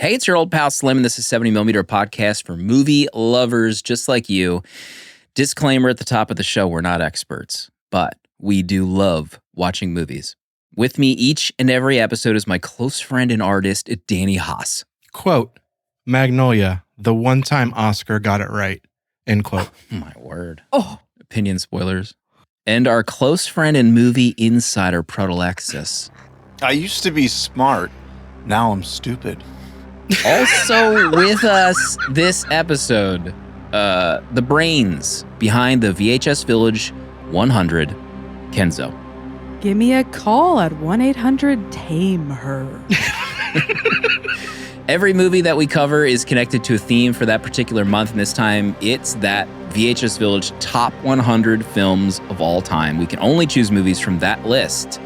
Hey, it's your old pal Slim, and this is 70mm podcast for movie lovers just like you. Disclaimer at the top of the show, we're not experts, but we do love watching movies. With me each and every episode is my close friend and artist, Danny Haas. Quote, Magnolia, the one-time Oscar got it right. End quote. Oh, my word. Oh, opinion spoilers. And our close friend and movie insider, Protolexis. I used to be smart. Now I'm stupid. Also with us this episode, the brains behind the VHS Village 100, Kenzo. Give me a call at 1-800-TAME-HER. Every movie that we cover is connected to a theme for that particular month, and this time it's that VHS Village top 100 films of all time. We can only choose movies from that list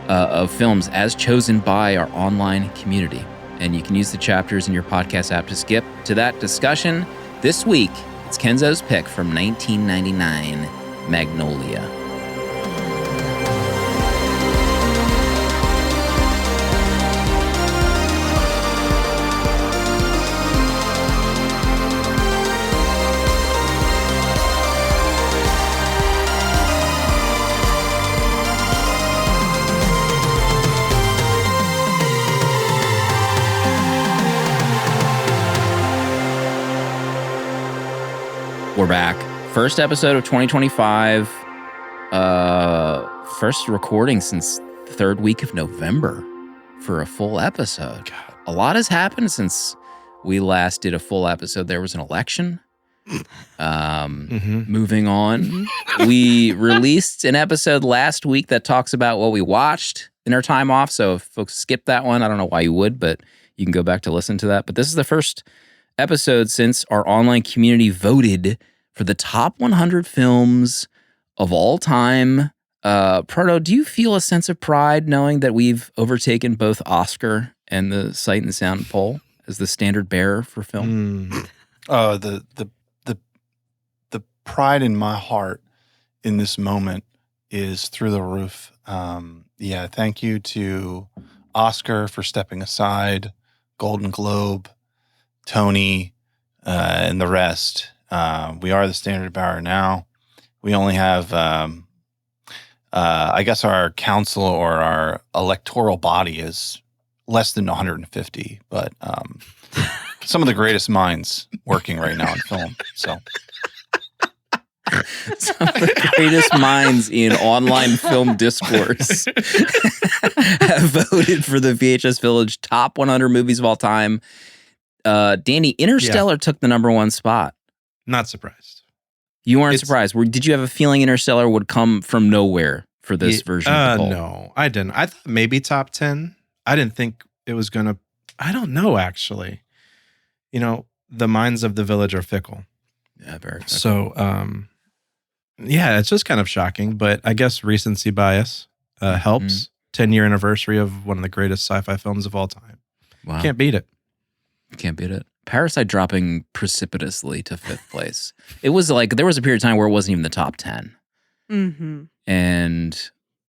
of films as chosen by our online community. And you can use the chapters in your podcast app to skip to that discussion. This week, it's Kenzo's pick from 1999, Magnolia. We're back. First episode of 2025. First recording since the third week of November for a full episode. God. A lot has happened since we last did a full episode. There was an election. Moving on. We released an episode last week that talks about what we watched in our time off. So if folks skipped that one, I don't know why you would, but you can go back to listen to that. But this is the first episode since our online community voted for the top 100 films of all time. Proto, do you feel a sense of pride knowing that we've overtaken both Oscar and the Sight and Sound poll as the standard bearer for film? The pride in my heart in this moment is through the roof. Thank you to Oscar for stepping aside, Golden Globe, Tony, and the rest. We are the standard bearer now. We only have, I guess our council or our electoral body is less than 150, but some of the greatest minds working right now in film. So some of the greatest minds in online film discourse have voted for the VHS Village top 100 movies of all time. Danny, Interstellar took the number one spot. Not surprised. You weren't surprised. Did you have a feeling Interstellar would come from nowhere for this version of the poll? No, I didn't. I thought maybe top 10. I didn't think it was going to. I don't know, actually. You know, the minds of the village are fickle. Yeah, very fickle. So, it's just kind of shocking, but I guess recency bias helps. 10-year anniversary of one of the greatest sci-fi films of all time. Wow. Can't beat it. Can't beat it. Parasite dropping precipitously to 5th place. It was like, there was a period of time where it wasn't even the top 10. Mm-hmm. And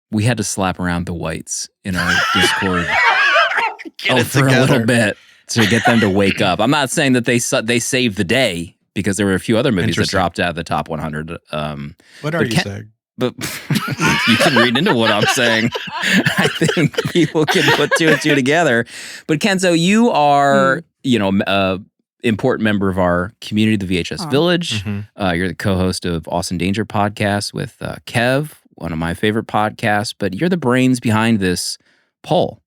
we had to slap around the whites in our Discord for a little bit to get them to wake up. I'm not saying that they saved the day, because there were a few other movies that dropped out of the top 100. What are you saying? But you can read into what I'm saying. I think people can put two and two together. But Kenzo, you are, important member of our community, the VHS Village. You're the co-host of Austin Danger podcast with Kev, one of my favorite podcasts. But you're the brains behind this poll.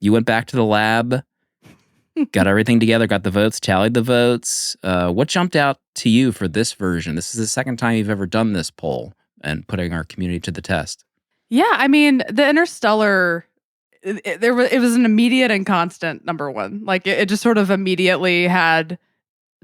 You went back to the lab, got everything together, got the votes, tallied the votes. What jumped out to you for this version? This is the second time you've ever done this poll and putting our community to the test. Yeah, I mean, the Interstellar, it was an immediate and constant number one. Like, it just sort of immediately had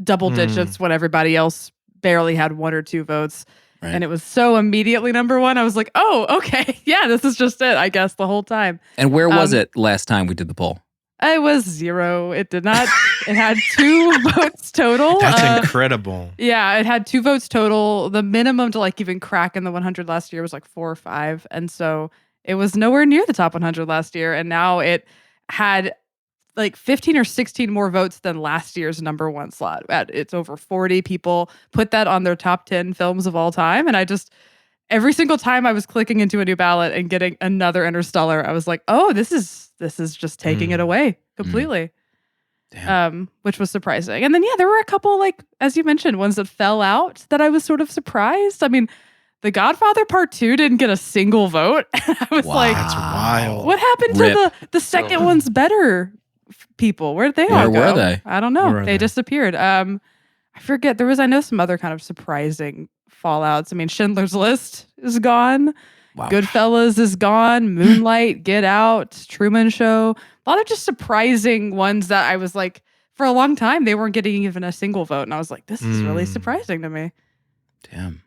double digits when everybody else barely had one or two votes. Right. And it was so immediately number one. I was like, oh, okay. Yeah, this is just it, I guess, the whole time. And where was it last time we did the poll? It was 0. It did not. It had 2 votes total. That's incredible. Yeah, it had 2 votes total. The minimum to even crack in the 100 last year was 4 or 5. And so it was nowhere near the top 100 last year. And now it had like 15 or 16 more votes than last year's number one slot. It's over 40 people put that on their top 10 films of all time. And I just, every single time I was clicking into a new ballot and getting another Interstellar, I was like, oh, this is just taking it away completely. Which was surprising. And then, yeah, there were a couple, like, as you mentioned, ones that fell out that I was sort of surprised. I mean, The Godfather Part 2 didn't get a single vote. I was like, That's wild. what happened to the second one's better people? Where'd they all go? Where were they? I don't know. They disappeared. I forget. I know some other kind of surprising fallouts. I mean, Schindler's List is gone. Wow. Goodfellas is gone. Moonlight, Get Out, Truman Show. A lot of just surprising ones that I was like, for a long time, they weren't getting even a single vote. And I was like, this is really surprising to me. Damn.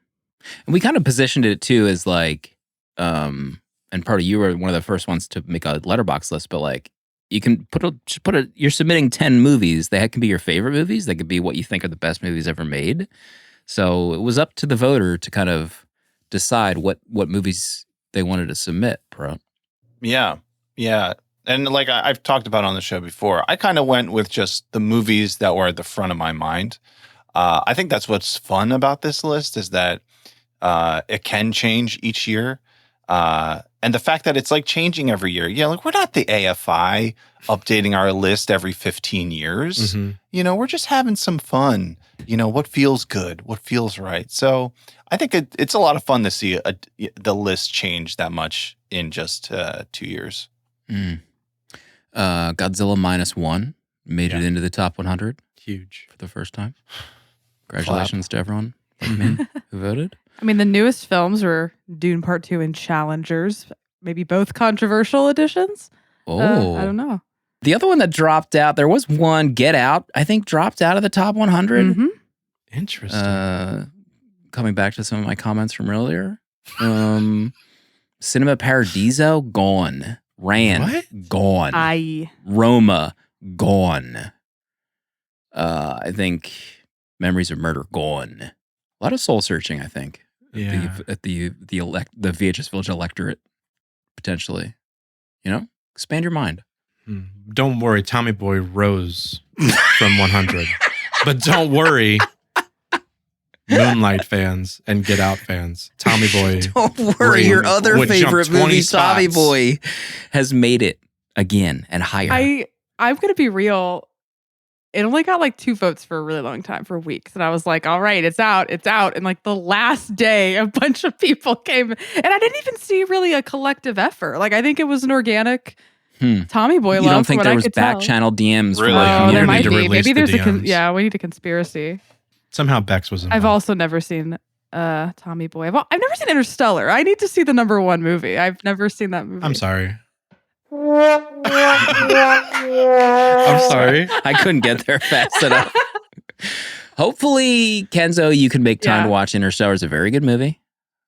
And we kind of positioned it too as like, and part of you were one of the first ones to make a letterbox list, but like you can you're submitting 10 movies. They can be your favorite movies. They could be what you think are the best movies ever made. So it was up to the voter to kind of decide what movies they wanted to submit, Pro. Yeah. And like I've talked about on the show before, I kind of went with just the movies that were at the front of my mind. I think that's what's fun about this list is that it can change each year. And the fact that it's like changing every year. Yeah, like we're not the AFI updating our list every 15 years. You know, we're just having some fun. You know, what feels good, what feels right. So I think it's a lot of fun to see the list change that much in just 2 years. Godzilla -1 made it into the top 100. Huge. For the first time. Congratulations to everyone like me who voted. I mean, the newest films were Dune Part 2 and Challengers, maybe both controversial additions. Oh. I don't know. The other one that dropped out, there was one, Get Out, I think dropped out of the top 100. Interesting. Coming back to some of my comments from earlier. Cinema Paradiso, gone. Ran, What? gone. Roma, gone. I think Memories of Murder, gone. A lot of soul searching, I think. Yeah. At the VHS Village electorate, potentially. You know? Expand your mind. Don't worry, Tommy Boy rose from 100. But don't worry, Moonlight fans and Get Out fans. Tommy Boy. Don't worry, your other would favorite jump 20 movie, Tommy spots. Boy, has made it again and higher. I'm going to be real. It only got like 2 votes for a really long time, for weeks. And I was like, all right, it's out. And like the last day, a bunch of people came. And I didn't even see really a collective effort. Like, I think it was an organic Tommy Boy love. You don't think from there what was I could back tell. channel DMs Really? from the Oh, community? there might to be. release Maybe the there's DMs. we need a conspiracy. Somehow Bex was involved. I've also never seen Tommy Boy. I've never seen Interstellar. I need to see the number 1 movie. I've never seen that movie. I'm sorry. I'm sorry. I couldn't get there fast enough. Hopefully, Kenzo, you can make time to watch Interstellar. It's a very good movie.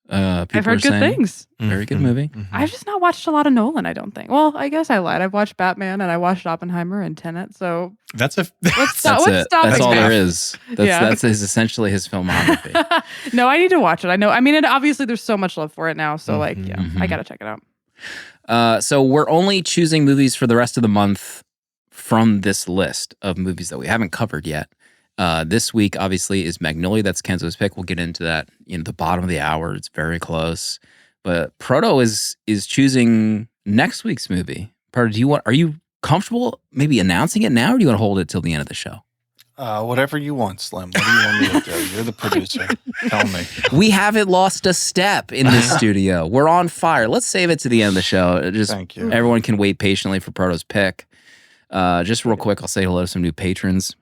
I've People heard are good saying things. Very good movie. I've just not watched a lot of Nolan, I don't think. Well, I guess I lied. I've watched Batman and I watched Oppenheimer and Tenet. So That's a let's That's it. That's all there is. is. That's essentially his filmography. No, I need to watch it. I know. I mean, obviously there's so much love for it now. So I got to check it out. So we're only choosing movies for the rest of the month from this list of movies that we haven't covered yet. This week, obviously, is Magnolia. That's Kenzo's pick. We'll get into that the bottom of the hour. It's very close. But Proto is choosing next week's movie. Proto, are you comfortable maybe announcing it now, or do you want to hold it till the end of the show? Whatever you want, Slim. What do you want me to do? You're the producer. Tell me. We haven't lost a step in this studio. We're on fire. Let's save it to the end of the show. Thank you. Everyone can wait patiently for Proto's pick. Just real quick, I'll say hello to some new patrons.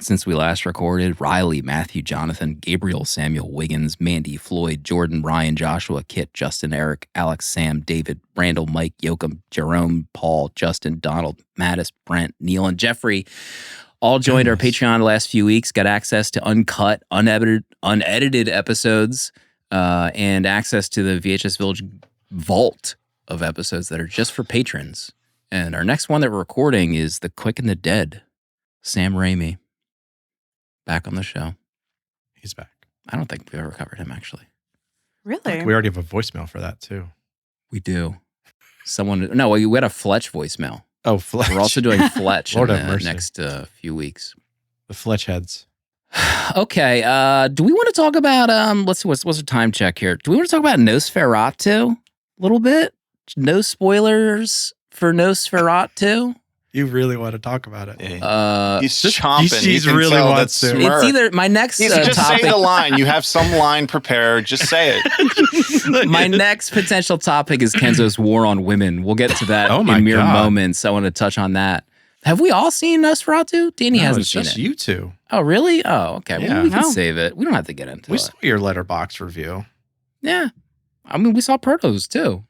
Since we last recorded, Riley, Matthew, Jonathan, Gabriel, Samuel, Wiggins, Mandy, Floyd, Jordan, Ryan, Joshua, Kit, Justin, Eric, Alex, Sam, David, Randall, Mike, Yoakum, Jerome, Paul, Justin, Donald, Mattis, Brent, Neil, and Jeffrey all joined our Patreon the last few weeks, got access to uncut, unedited episodes, and access to the VHS Village vault of episodes that are just for patrons. And our next one that we're recording is The Quick and the Dead, Sam Raimi. Back on the show. He's back. I don't think we've ever covered him, actually. Really? We already have a voicemail for that too. We do. We had a Fletch voicemail. Oh, Fletch. We're also doing Fletch in Lord have the mercy. next few weeks. The Fletch heads. Okay. Do we want to talk about let's see what's the time check here? Do we want to talk about Nosferatu a little bit? No spoilers for Nosferatu. You really want to talk about it? He's chomping. She's You can really tell wants that to. smirk. It's either my next He's just topic. say the line. You have some line prepared. Just say it. My next potential topic is Kenzo's war on women. We'll get to that Oh my in mere God. moments. I want to touch on that. Have we all seen Nosferatu? Danny No, hasn't it's seen just it. you two. Oh, really? Oh, okay. Well, Yeah. we can No. save it. We don't have to get into We it. saw your letterbox review. Yeah. I mean, we saw Protos too.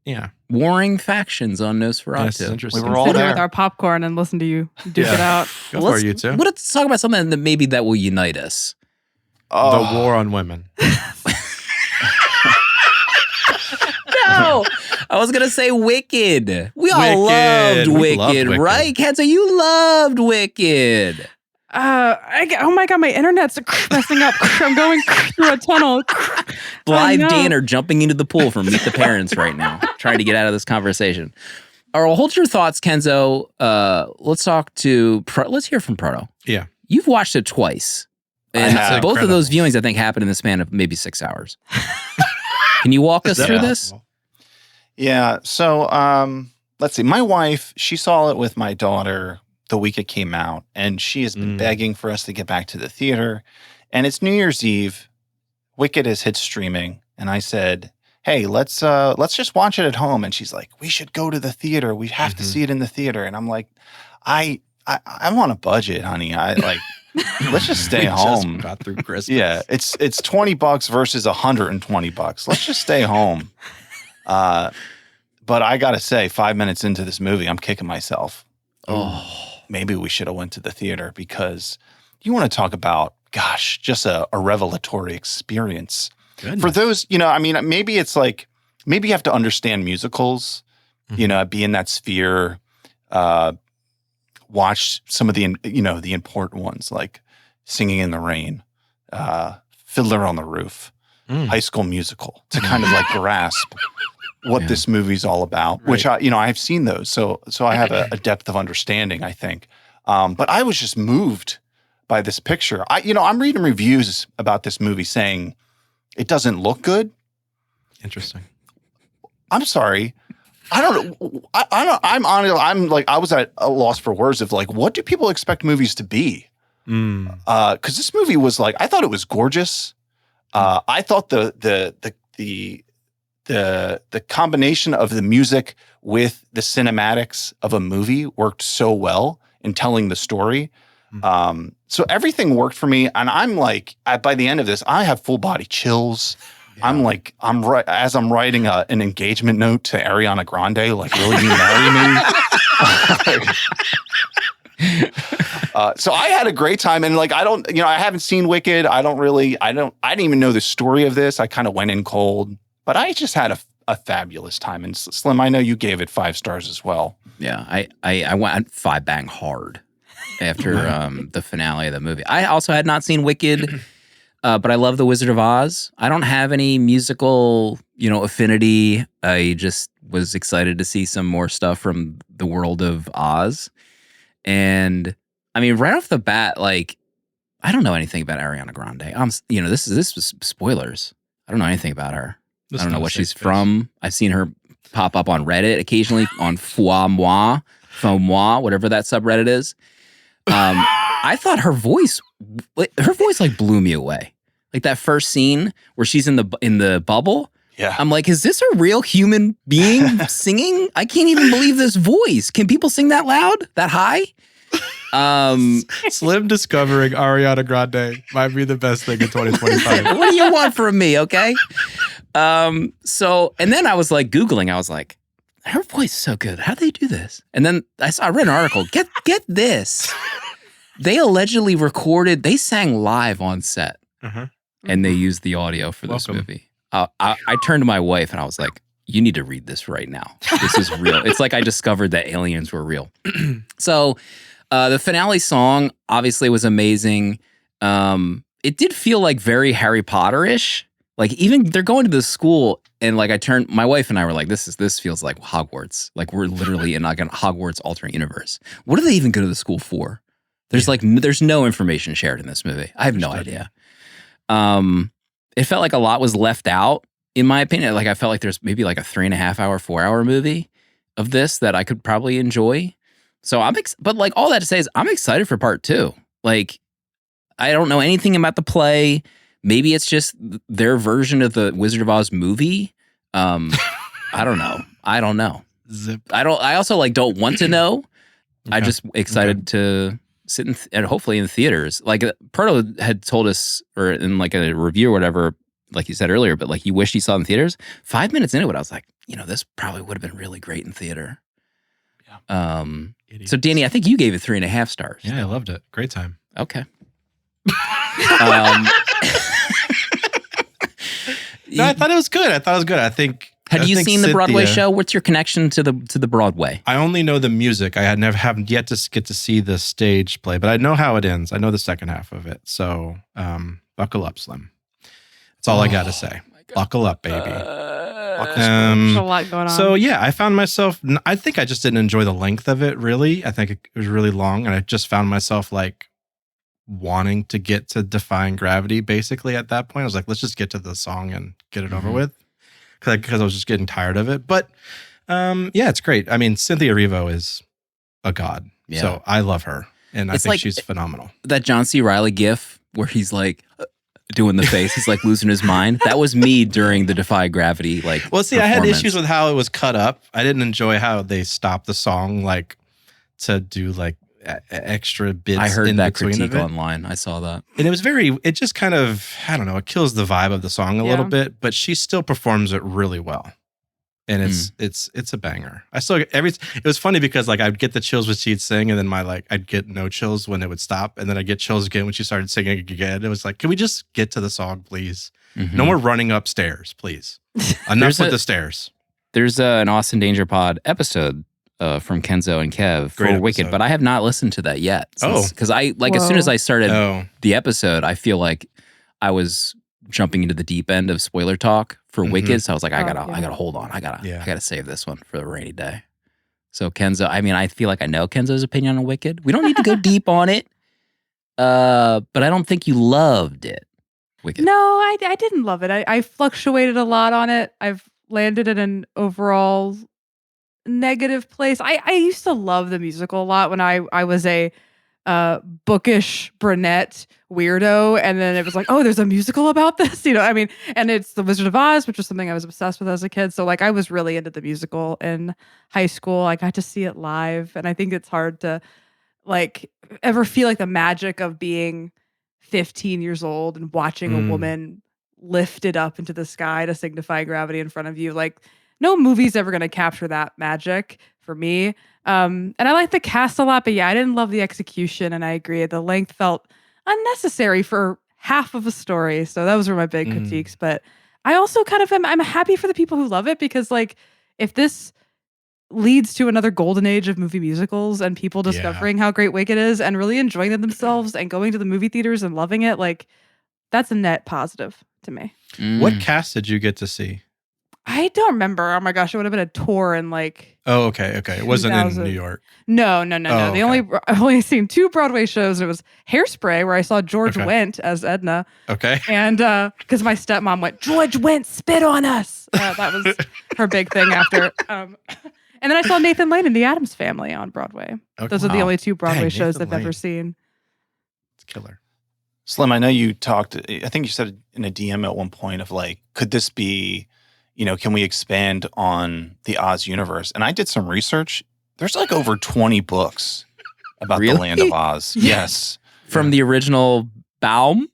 Yeah. Warring factions on Yes, it's Nosferatu. interesting. We were all Sit here there. with our popcorn and listen to you duke it out. Go for it, you two. Let's talk about something that maybe that will unite us. Oh, The war on women. No, I was gonna say Wicked. We all Wicked. loved We loved Wicked, Wicked. right? Kenzo, you loved Wicked. Oh my god, my internet's messing up. I'm going through a tunnel. Blythe no. Danner jumping into the pool from Meet the Parents right now, trying to get out of this conversation. All right, well, hold your thoughts, Kenzo. Let's talk to let's hear from Proto. Yeah. You've watched it twice, I and have. both of those Incredible. viewings I think happened in the span of maybe 6 hours. Can you walk us Is that through this? possible? Yeah. So let's see. My wife, she saw it with my daughter the week it came out, and she has been begging for us to get back to the theater. And it's New Year's Eve. Wicked has hit streaming, and I said, "Hey, let's just watch it at home." And she's like, "We should go to the theater. We have to see it in the theater." And I'm like, I'm on a budget, honey. I like let's just stay We home. Just got through Christmas. Yeah, it's $20 versus $120. Let's just stay home. But I gotta say, 5 minutes into this movie, I'm kicking myself. Oh, Maybe we should have went to the theater, because you want to talk about, gosh, just a revelatory experience. Goodness. For those, I mean, maybe it's like, maybe you have to understand musicals, be in that sphere, watch some of the, the important ones like Singing in the Rain, Fiddler on the Roof, High School Musical, to kind of like grasp what this movie's all about, which I've seen those. So I have a depth of understanding, I think. But I was just moved by this picture. I'm reading reviews about this movie saying it doesn't look good. Interesting. I'm sorry. I don't know. I'm honest. I'm like, I was at a loss for words of like, what do people expect movies to be? Because this movie was like, I thought it was gorgeous. I thought the combination of the music with the cinematics of a movie worked so well in telling the story. So everything worked for me. And I'm like, by the end of this, I have full body chills. Yeah. I'm like, as I'm writing an engagement note to Ariana Grande, like, will you marry me? So I had a great time, and like, I haven't seen Wicked. I didn't even know the story of this. I kind of went in cold, but I just had a fabulous time. And Slim, I know you gave it 5 stars as well. yeah. I went 5 bang hard after the finale of the movie. I also had not seen Wicked. But I love The Wizard of Oz. I don't have any musical, affinity. I just was excited to see some more stuff from the world of Oz. And I mean, right off the bat, like, I don't know anything about Ariana Grande. This was spoilers. I don't know anything about her. I don't know what she's from. I've seen her pop up on Reddit occasionally on Foi Moi, whatever that subreddit is. I thought her voice like blew me away. Like that first scene where she's in the bubble. Yeah. I'm like, is this a real human being singing? I can't even believe this voice. Can people sing that loud? That high? Slim discovering Ariana Grande might be the best thing in 2025. What do you want from me? Okay. So, and then I was like Googling, I was like, her voice is so good. How do they do this? And then I read an article. Get this. They allegedly they sang live on set. And they used the audio for this movie. I turned to my wife and I was like, you need to read this right now. This is real. It's like I discovered that aliens were real. So the finale song obviously was amazing. It did feel like very Harry Potter-ish. Like even they're going to this school and like my wife and I were like, this feels like Hogwarts. Like we're literally in like an Hogwarts alternate universe. What do they even go to the school for? There's there's no information shared in this movie. I have no idea. It felt like a lot was left out in my opinion. Like I felt like there's maybe like a 3.5 hour, 4 hour movie of this that I could probably enjoy. So but like all that to say is I'm excited for part 2. Like I don't know anything about the play. Maybe it's just their version of the Wizard of Oz movie. I don't know. Zip. I also like don't want to know. Okay. I'm just excited to sit and hopefully in the theaters. Like Proto had told us, or in like a review or whatever, like you said earlier, but like he wished he saw it in theaters. 5 minutes into it, I was like, this probably would have been really great in theater. Yeah. So Danny, I think you gave it 3.5 stars. Yeah, I loved it. Great time. Okay. No, I thought it was good. I think. Had you seen the Broadway show? What's your connection to the Broadway? I only know the music. I haven't yet to get to see the stage play, but I know how it ends. I know the second half of it. So buckle up, Slim. That's all I got to say. Buckle up, baby. There's a lot going on. So yeah, I found myself. I think I just didn't enjoy the length of it. Really, I think it was really long, and I just found myself like wanting to get to Defying Gravity. Basically, at that point, I was like, let's just get to the song and get it over with, because I was just getting tired of it. But yeah, it's great. I mean, Cynthia Erivo is a god, so I love her, and I think she's phenomenal. That John C. Reilly gif where he's like doing the face, he's like losing his mind. That was me during the Defy Gravity. Like, well, see, I had issues with how it was cut up. I didn't enjoy how they stopped the song, like to do like extra bits. I heard in that between critique online. I saw that, and it just kind of, I don't know, it kills the vibe of the song a little bit. But she still performs it really well, and it's a banger. I still it was funny because like I'd get the chills when she'd sing, and then I'd get no chills when it would stop, and then I'd get chills again when she started singing again. It was like, can we just get to the song, please? No more running upstairs, please. Enough with the stairs. There's an Austin Danger Pod episode from Kenzo and Kev for Wicked, but I have not listened to that yet. Because as soon as I started the episode, I feel like I was jumping into the deep end of spoiler talk for Wicked, so I was like, I gotta hold on, I gotta save this one for a rainy day. So Kenzo, I mean, I feel like I know Kenzo's opinion on Wicked. We don't need to go deep on it, but I don't think you loved it. Wicked. No, I didn't love it. I fluctuated a lot on it. I've landed in an overall negative place. I used to love the musical a lot when I was a bookish brunette weirdo, and then it was like, oh, there's a musical about this, I mean, and it's The Wizard of Oz, which was something I was obsessed with as a kid. So like I was really into the musical in high school. I got to see it live, and I think it's hard to like ever feel like the magic of being 15 years old and watching a woman lifted up into the sky to signify gravity in front of you. Like no movie's ever going to capture that magic for me. And I like the cast a lot, but yeah, I didn't love the execution, and I agree. The length felt unnecessary for half of a story. So those were my big critiques. But I also kind of I'm happy for the people who love it, because like if this leads to another golden age of movie musicals and people discovering how great Wicked is and really enjoying it themselves and going to the movie theaters and loving it, like that's a net positive to me. What cast did you get to see? I don't remember. Oh my gosh, it would have been a tour in like. Oh, okay. It wasn't in New York. No. Oh, I've only seen 2 Broadway shows. It was Hairspray, where I saw George Wendt as Edna. Okay. And because my stepmom went, George Wendt spit on us. That was her big thing after. And then I saw Nathan Lane in The Addams Family on Broadway. Okay. Those are the only 2 Broadway shows Nathan I've ever Lane. seen. It's killer. Slim, I know you talked, I think you said in a DM at one point of like, could this be, can we expand on the Oz universe? And I did some research. There's like over 20 books about the land of Oz. Yes. From the original Baum?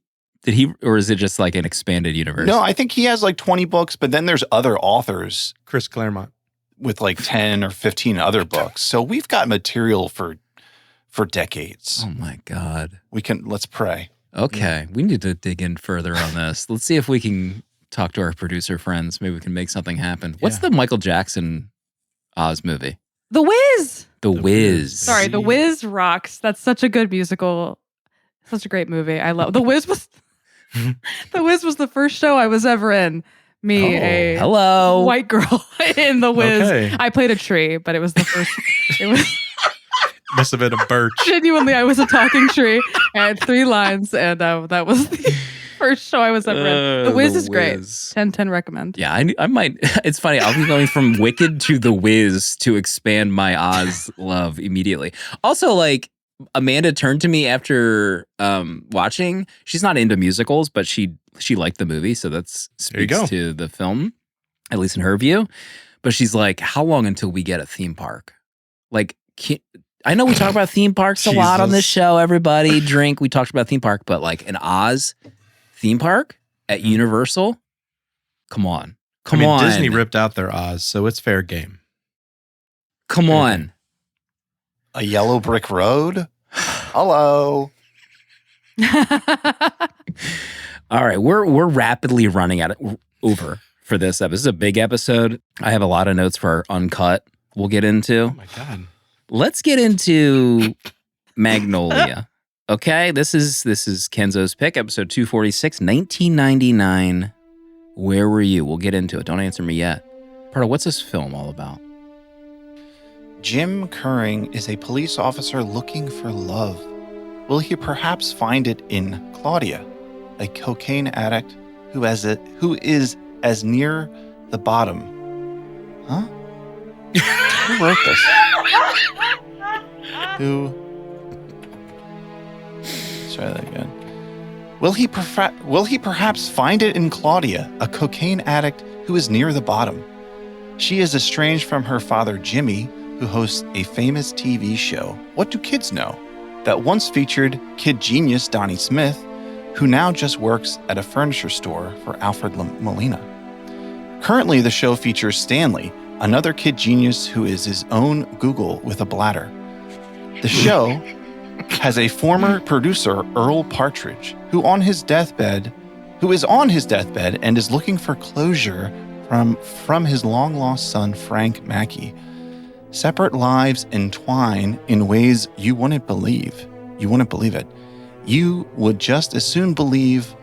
Or is it just like an expanded universe? No, I think he has like 20 books, but then there's other authors. Chris Claremont. With like 10 or 15 other books. So we've got material for decades. Oh my God. Let's pray. Okay. We need to dig in further on this. Let's see if we can talk to our producer friends. Maybe we can make something happen. What's the Michael Jackson Oz movie? The Wiz. The Wiz. Sorry, The Wiz rocks. That's such a good musical. Such a great movie. I love The Wiz. Was The Wiz was the first show I was ever in. Me, a hello. white girl in The Wiz. Okay. I played a tree, but it was the first. It was Must have been a birch. genuinely, I was a talking tree. I had 3 lines, and that was the first show I was ever in. The Wiz is great. 10/10 recommend. Yeah, I might. It's funny. I'll be going from Wicked to The Wiz to expand my Oz love immediately. Also, like Amanda turned to me after watching. She's not into musicals, but she liked the movie, so that's There you go. speaks to the film, at least in her view. But she's like, "How long until we get a theme park?" Like, I know we talk about theme parks a lot on this Jesus. show. Everybody drink. We talked about theme park, but like an Oz theme park at Universal. Come on. Come on. Disney ripped out their Oz, so it's fair game. Come on. A yellow brick road? Hello. All right. We're rapidly running over for this episode. This is a big episode. I have a lot of notes for our uncut we'll get into. Oh my God. Let's get into Magnolia. Okay. This is Kenzo's pick, episode 246, 1999. Where were you? We'll get into it. Don't answer me yet. Pardo, what's this film all about? Jim Curring is a police officer looking for love. Will he perhaps find it in Claudia, a cocaine addict who is as near the bottom? Huh? Who wrote this? Let's try that again. Will he perhaps find it in Claudia, a cocaine addict who is near the bottom? She is estranged from her father, Jimmy, who hosts a famous TV show, What Do Kids Know?, that once featured kid genius Donnie Smith, who now just works at a furniture store for Alfred Molina. Currently, the show features Stanley, another kid genius who is his own Google with a bladder. The show has a former producer, Earl Partridge, who is on his deathbed and is looking for closure from his long-lost son, Frank Mackey. Separate lives entwine in ways you wouldn't believe. You wouldn't believe it. You would just as soon believe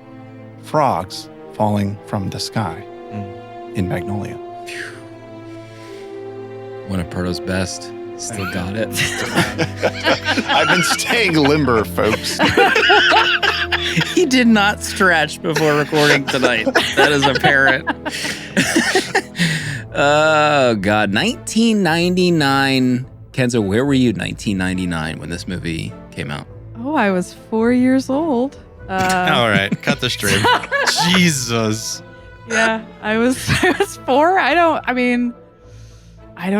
frogs falling from the sky in Magnolia. One of Pardo's best. Still got it. I've been staying limber, folks. He did not stretch before recording tonight. That is apparent. Oh, God. 1999. Kenzo, where were you in 1999 when this movie came out? Oh, I was 4 years old. All right, cut the stream. Jesus. Yeah, I was 4. I don't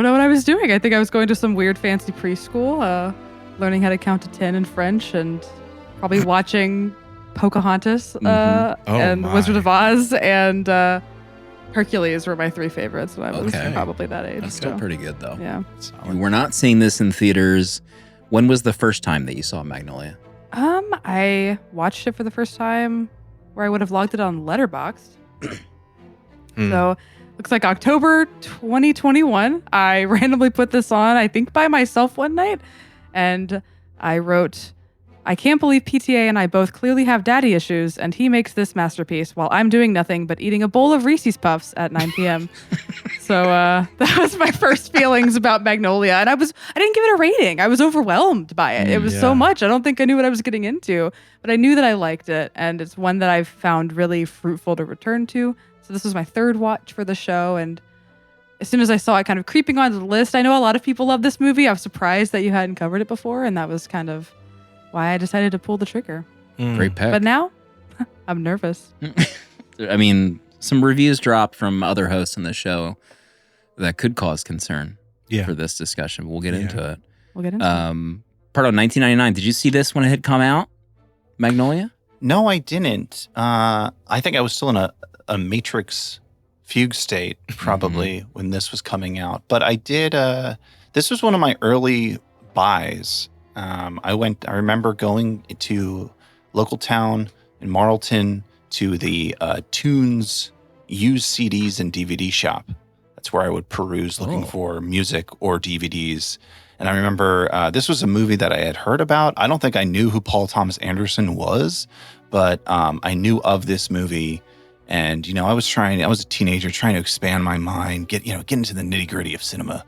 know what I was doing. I think I was going to some weird fancy preschool, learning how to count to 10 in French, and probably watching Pocahontas and my. Wizard of Oz and Hercules were my 3 favorites when I was Okay. probably that age. That's still so, pretty good, though. Yeah. We're not seeing this in theaters. When was the first time that you saw Magnolia? I watched it for the first time where I would have logged it on Letterboxd. So looks like October 2021. I randomly put this on, I think by myself one night. And I wrote, I can't believe PTA and I both clearly have daddy issues, and he makes this masterpiece while I'm doing nothing but eating a bowl of Reese's Puffs at 9 p.m. So that was my first feelings about Magnolia. And I didn't give it a rating. I was overwhelmed by it. It was so much. I don't think I knew what I was getting into, but I knew that I liked it. And it's one that I've found really fruitful to return to. So this was my 3rd watch for the show. And as soon as I saw it kind of creeping onto the list, I know a lot of people love this movie. I was surprised that you hadn't covered it before. And that was kind of why I decided to pull the trigger. Great pick. But now I'm nervous. I mean, some reviews dropped from other hosts on the show that could cause concern for this discussion. We'll get into it. We'll get into it. Part of 1999. Did you see this when it had come out? Magnolia? No, I didn't. I think I was still in a Matrix fugue state probably when this was coming out. But I did. This was one of my early buys. I remember going to local town in Marlton to the Tunes used CDs and DVD shop. That's where I would peruse looking for music or DVDs. And I remember this was a movie that I had heard about. I don't think I knew who Paul Thomas Anderson was, but I knew of this movie. And, I was a teenager trying to expand my mind, get into the nitty gritty of cinema.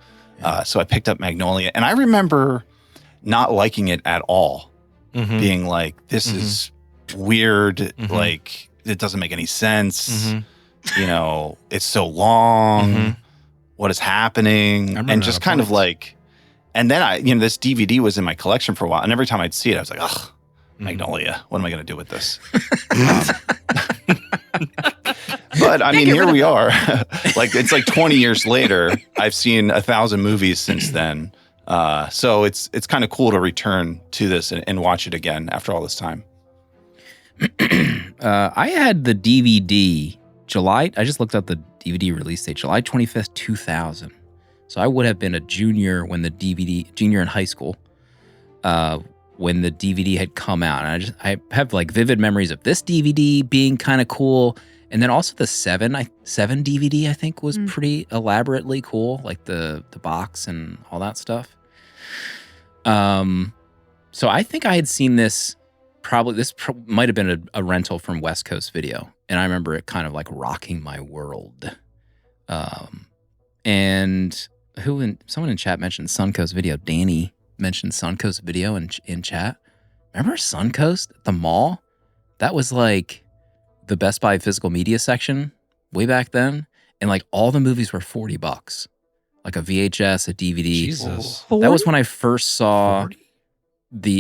So I picked up Magnolia, and I remember not liking it at all, being like, this is weird. Like, it doesn't make any sense. It's so long. What is happening? And just kind of like, and then this DVD was in my collection for a while. And every time I'd see it, I was like, ugh, Magnolia. What am I going to do with this? But I mean, here we are. It's like 20 years later. I've seen 1,000 movies since then. So it's kind of cool to return to this and watch it again after all this time. I had the DVD I just looked up the DVD release date, July 25th, 2000. So I would have been a junior in high school, when the DVD had come out. And I have like vivid memories of this DVD being kind of cool. And then also the 7 DVD, I think, was pretty elaborately cool, like the box and all that stuff. So I think I had seen this, might have been a rental from West Coast Video. And I remember it kind of like rocking my world. And someone in chat mentioned Suncoast Video. Danny mentioned Suncoast Video in chat. Remember Suncoast at the mall? That was like the Best Buy physical media section way back then. And like all the movies were $40. Like a VHS, a DVD. Jesus. That was when I first saw 40?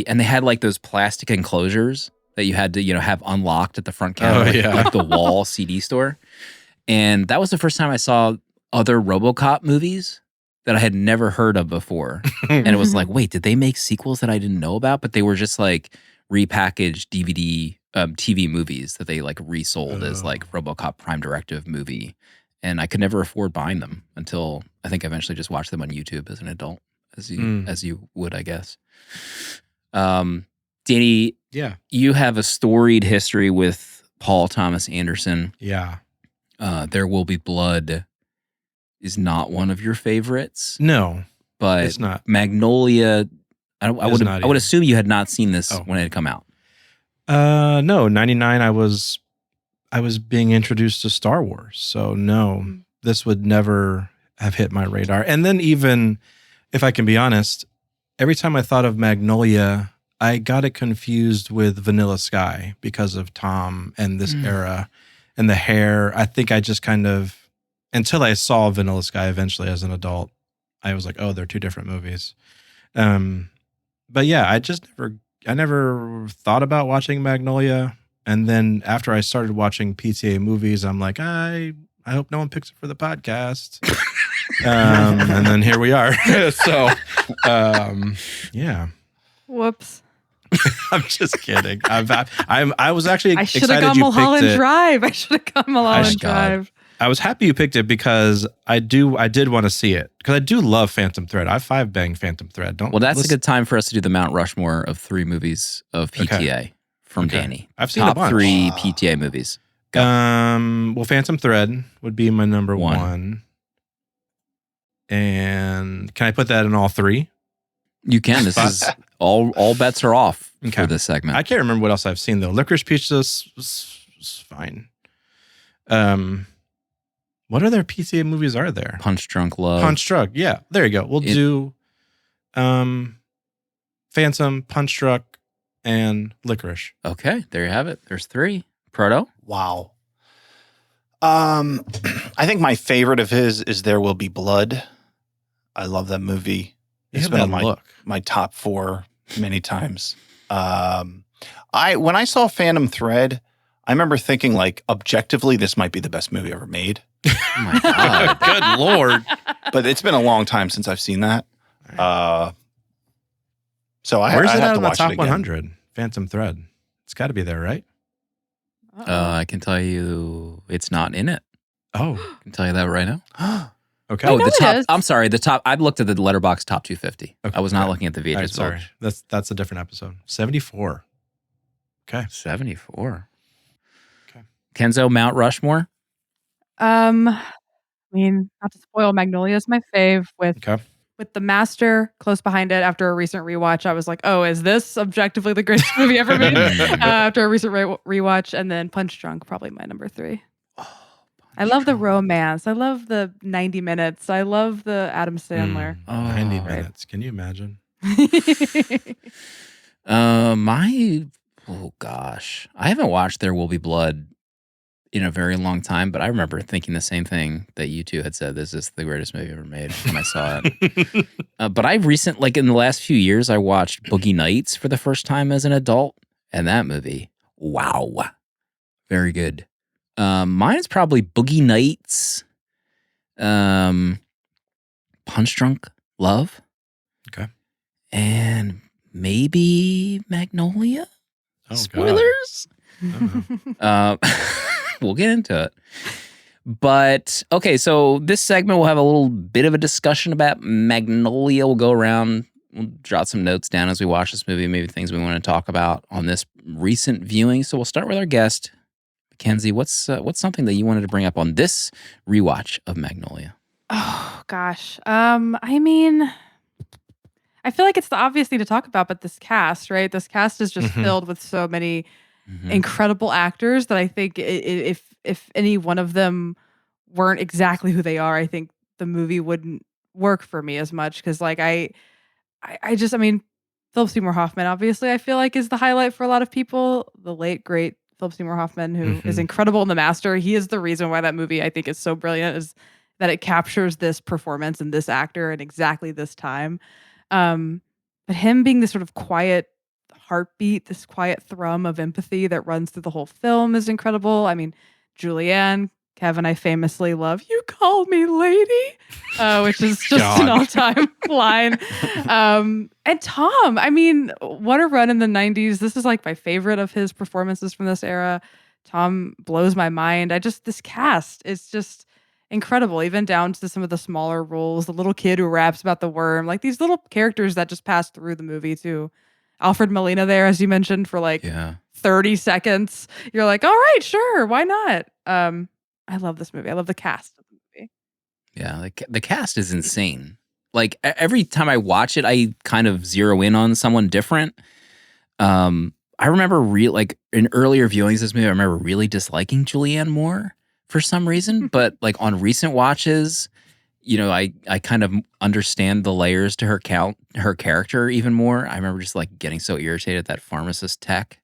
and they had like those plastic enclosures that you had to, have unlocked at the front counter, like the wall CD store. And that was the first time I saw other RoboCop movies that I had never heard of before. And it was like, wait, did they make sequels that I didn't know about? But they were just like repackaged DVD, TV movies that they like resold as like RoboCop Prime Directive movie. And I could never afford buying them until I think I eventually just watched them on YouTube as an adult, as you would, I guess. Danny, you have a storied history with Paul Thomas Anderson. Yeah. There Will Be Blood is not one of your favorites. No, but it's not. Magnolia, I would assume you had not seen this when it had come out. No, 99 I was being introduced to Star Wars. So no, this would never have hit my radar. And then even if I can be honest, every time I thought of Magnolia, I got it confused with Vanilla Sky because of Tom and this era and the hair. I think I just kind of, until I saw Vanilla Sky eventually as an adult, I was like, oh, they're two different movies. But yeah, I never thought about watching Magnolia. And then after I started watching PTA movies, I'm like, I hope no one picks it for the podcast. And then here we are. So, yeah. Whoops. I'm just kidding. I was actually I should have excited gone you Mulholland picked it. Drive. I should have gone Mulholland Drive. I was happy you picked it because I did want to see it because I do love Phantom Thread. I 5-banged Phantom Thread. Well, that's a good time for us to do the Mount Rushmore of 3 movies of PTA from Danny. I've seen top a bunch. 3 PTA movies. Go. Well, Phantom Thread would be my number one. And can I put that in all 3? You can. This is all bets are off for this segment. I can't remember what else I've seen though. Licorice Pizza is fine. What other PTA movies are there? Punch Drunk Love. Punch Drunk. Yeah, there you go. We'll do Phantom, Punch Drunk, and Licorice. Okay, there you have it. There's 3. Proto? Wow. I think my favorite of his is There Will Be Blood. I love that movie. It's been on my top 4 many times. When I saw Phantom Thread, I remember thinking like objectively this might be the best movie ever made. Oh my God. Good Lord. But it's been a long time since I've seen that. So Where's it have out to in the watch top it again. 100? Phantom Thread. It's got to be there, right? I can tell you it's not in it. Oh. I can tell you that right now. Okay. Oh, know the it top. is. I'm sorry. The top. I looked at the Letterboxd top 250. Okay. I was not looking at the VHS. All right, sorry. Village. That's a different episode. 74. Okay. 74. Okay. Kenzo, Mount Rushmore. I mean, not to spoil, Magnolia is my fave with Okay. with The Master close behind it. After a recent rewatch, I was like, oh, is this objectively the greatest movie ever made? After a recent rewatch. And then Punch Drunk, probably my number 3. I love the romance. I love the 90 minutes. I love the Adam Sandler. 90 minutes. Can you imagine? Oh gosh. I haven't watched There Will Be Blood in a very long time, but I remember thinking the same thing that you two had said. This is the greatest movie ever made when I saw it. But I in the last few years, I watched Boogie Nights for the first time as an adult, and that movie, wow, very good. Mine is probably Boogie Nights, Punch Drunk Love, Okay, and maybe Magnolia. Oh, Spoilers. We'll get into it. But okay, so this segment will have a little bit of a discussion about Magnolia. We'll go around, we'll jot some notes down as we watch this movie, maybe things we want to talk about on this recent viewing. So we'll start with our guest, Mackenzie. What's something that you wanted to bring up on this rewatch of Magnolia? Oh gosh. I mean, I feel like it's the obvious thing to talk about, but this cast, right? This cast is just filled with so many incredible actors that I think if any one of them weren't exactly who they are, I think the movie wouldn't work for me as much. Because like I mean, Philip Seymour Hoffman, obviously, I feel like is the highlight for a lot of people. The late great Philip Seymour Hoffman, who is incredible in The Master. He is the reason why that movie I think is so brilliant, is that it captures this performance and this actor in exactly this time. But him being this sort of quiet heartbeat, this quiet thrum of empathy that runs through the whole film is incredible. I mean, Julianne, Kevin, I famously love, "You call me lady," which is just an all-time line. And Tom, I mean, what a run in the 90s. This is like my favorite of his performances from this era. Tom blows my mind. This cast is just incredible, even down to some of the smaller roles. The little kid who raps about the worm, like these little characters that just pass through the movie too. Alfred Molina there, as you mentioned, for like 30 seconds. You're like, all right, sure, why not? I love this movie. I love the cast of the movie. Yeah, the cast is insane. Like every time I watch it, I kind of zero in on someone different. I remember in earlier viewings of this movie, I remember really disliking Julianne Moore for some reason, but like on recent watches, I kind of understand the layers to her character even more. I remember just like getting so irritated at that pharmacist tech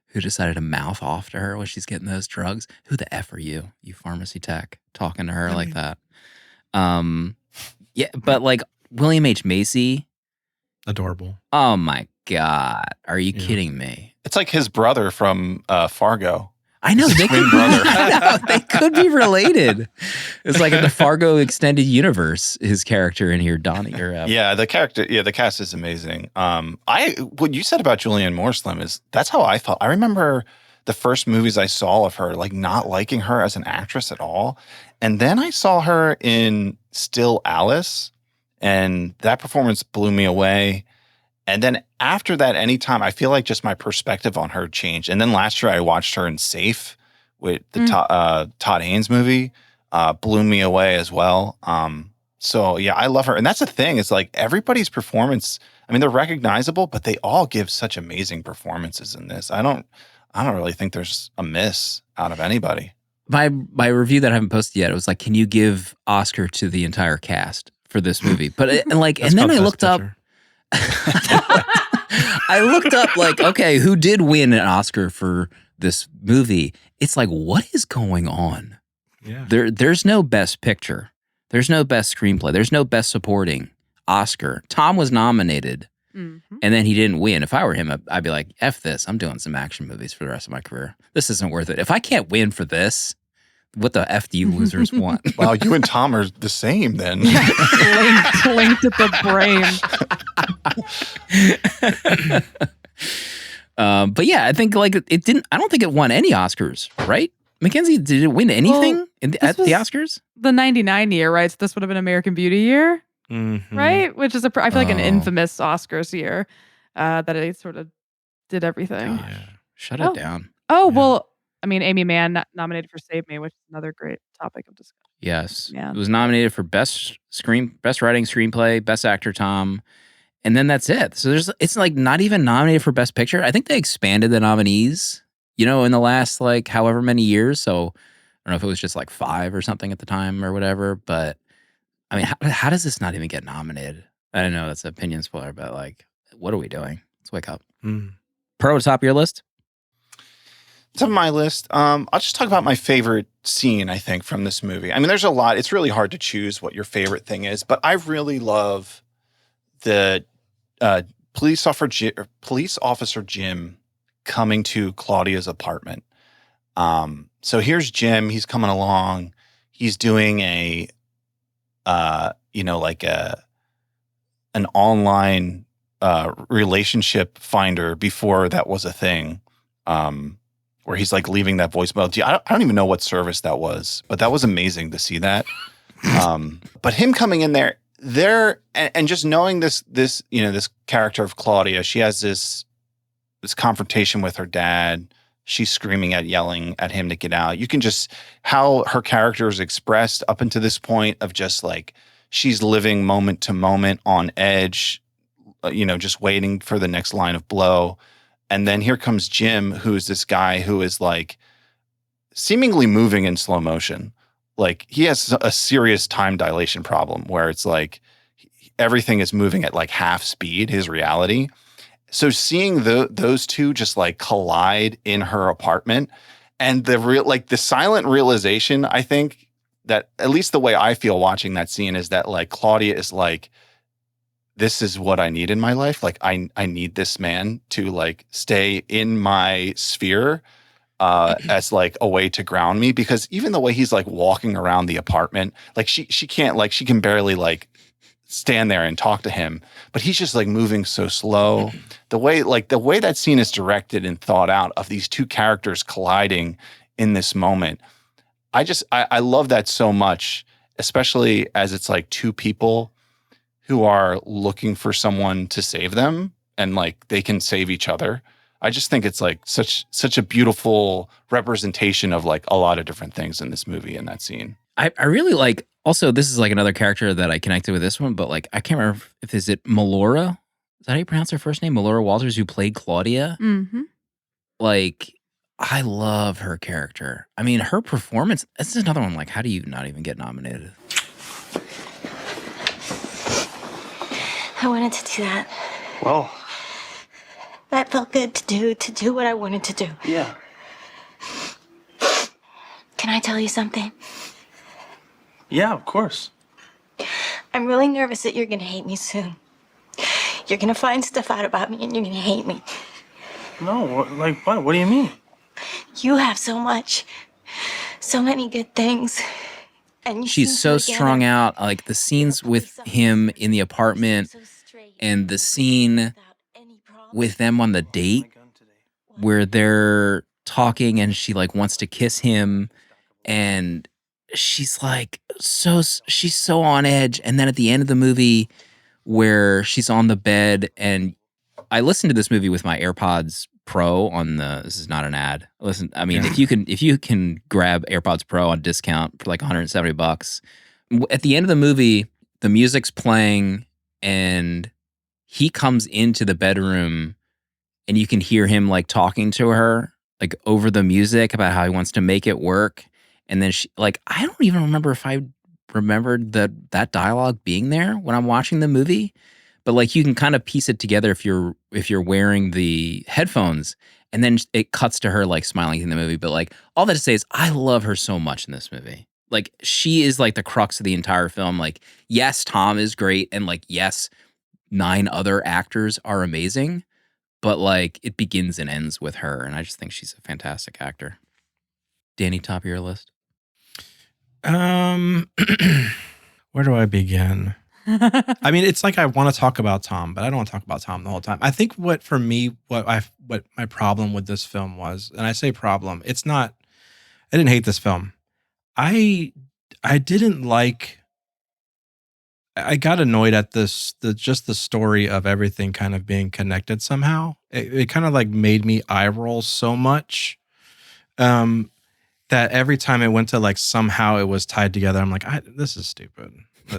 who decided to mouth off to her when she's getting those drugs. Who the F are you pharmacy tech, talking to her like that? Yeah, but like William H. Macy. Adorable. Oh my God. Are you kidding me? It's like his brother from Fargo. I know, they could, they could be related. It's like in the Fargo extended universe, his character in here, Donnie. The cast is amazing. What you said about Julianne Moore, Slim, that's how I felt. I remember the first movies I saw of her, like not liking her as an actress at all. And then I saw her in Still Alice, and that performance blew me away. And then after that, anytime, I feel like just my perspective on her changed. And then last year I watched her in Safe with the Todd Haynes movie, blew me away as well. So yeah, I love her. And that's the thing, it's like everybody's performance, I mean, they're recognizable, but they all give such amazing performances in this. I don't really think there's a miss out of anybody. My review that I haven't posted yet, it was like, can you give Oscar to the entire cast for this movie? But and then I looked up. I looked up like, okay, who did win an Oscar for this movie? It's like, what is going on? Yeah. There's no best picture. There's no best screenplay. There's no best supporting Oscar. Tom was nominated, and then he didn't win. If I were him, I'd be like, F this. I'm doing some action movies for the rest of my career. This isn't worth it. If I can't win for this, what the F do you losers want? Wow, you and Tom are the same then. linked at the brain. But yeah, I think like it didn't. I don't think it won any Oscars, right? Mackenzie, did it win anything at the Oscars? The 99 year, right? So this would have been American Beauty year, right? Which is I feel like an infamous Oscars year that it sort of did everything. Gosh, shut it down. Oh, well, I mean, Amy Mann nominated for Save Me, which is another great topic of discussion. Yes. Yeah. It was nominated for best writing screenplay, best actor Tom, and then that's it. So it's like not even nominated for best picture. I think they expanded the nominees, in the last like however many years. So I don't know if it was just like 5 or something at the time or whatever, but I mean, how does this not even get nominated? I don't know, that's an opinion spoiler, but like, what are we doing? Let's wake up. Pro, top of your list? Top of my list, I'll just talk about my favorite scene, I think, from this movie. I mean, there's a lot. It's really hard to choose what your favorite thing is, but I really love the police officer Jim coming to Claudia's apartment. So here's Jim. He's coming along. He's doing an online relationship finder before that was a thing. Where he's like leaving that voicemail. I don't even know what service that was, but that was amazing to see that. But him coming in there and just knowing this character of Claudia, she has this confrontation with her dad. She's yelling at him to get out. You can just, how her character is expressed up until this point of just like, she's living moment to moment on edge, just waiting for the next line of blow. And then here comes Jim, who's this guy who is like seemingly moving in slow motion. Like he has a serious time dilation problem where it's like everything is moving at like half speed, his reality. So seeing those two just like collide in her apartment and the silent realization, I think that at least the way I feel watching that scene is that like Claudia is like, this is what I need in my life. Like I need this man to like stay in my sphere as like a way to ground me, because even the way he's like walking around the apartment, like she can't, like she can barely like stand there and talk to him, but he's just like moving so slow. The way that scene is directed and thought out of these two characters colliding in this moment. I love that so much, especially as it's like two people who are looking for someone to save them and like they can save each other. I just think it's like such a beautiful representation of like a lot of different things in this movie and that scene. I really like, also this is like another character that I connected with this one, but like I can't remember if is it Melora? Is that how you pronounce her first name? Melora Walters, who played Claudia. Mm-hmm. Like, I love her character. I mean, her performance, this is another one, like how do you not even get nominated? I wanted to do that. Well, That felt good to do what I wanted to do. yeah. Can I tell you something? Yeah, of course. I'm really nervous that you're gonna hate me soon. You're gonna find stuff out about me and you're gonna hate me. No, like what? What do you mean? You have so much, so many good things. And you She's seem so together. strung out. Like the scenes with him in the apartment and the scene with them on the date where they're talking and she like wants to kiss him and she's like she's so on edge. And then at the end of the movie where she's on the bed, and I listened to this movie with my AirPods Pro on this is not an ad. Listen, I mean, if you can grab AirPods Pro on discount for like $170, at the end of the movie, the music's playing and he comes into the bedroom and you can hear him like talking to her like over the music about how he wants to make it work. And then she, like, I don't even remember if I remembered that dialogue being there when I'm watching the movie, but like you can kind of piece it together if you're wearing the headphones, and then it cuts to her like smiling in the movie. But like all that to say is I love her so much in this movie. Like she is like the crux of the entire film. Like, yes, Tom is great, and like, yes, 9 other actors are amazing, but like it begins and ends with her, and I just think she's a fantastic actor. Danny, top of your list? Where do I begin? I mean, it's like I want to talk about Tom, but I don't want to talk about Tom the whole time. I think what my problem with this film was, and I say problem, it's not, I didn't hate this film. I didn't like, I got annoyed at the story of everything kind of being connected somehow. It kind of like made me eye roll so much. that every time it went to like somehow it was tied together, I'm like, this is stupid.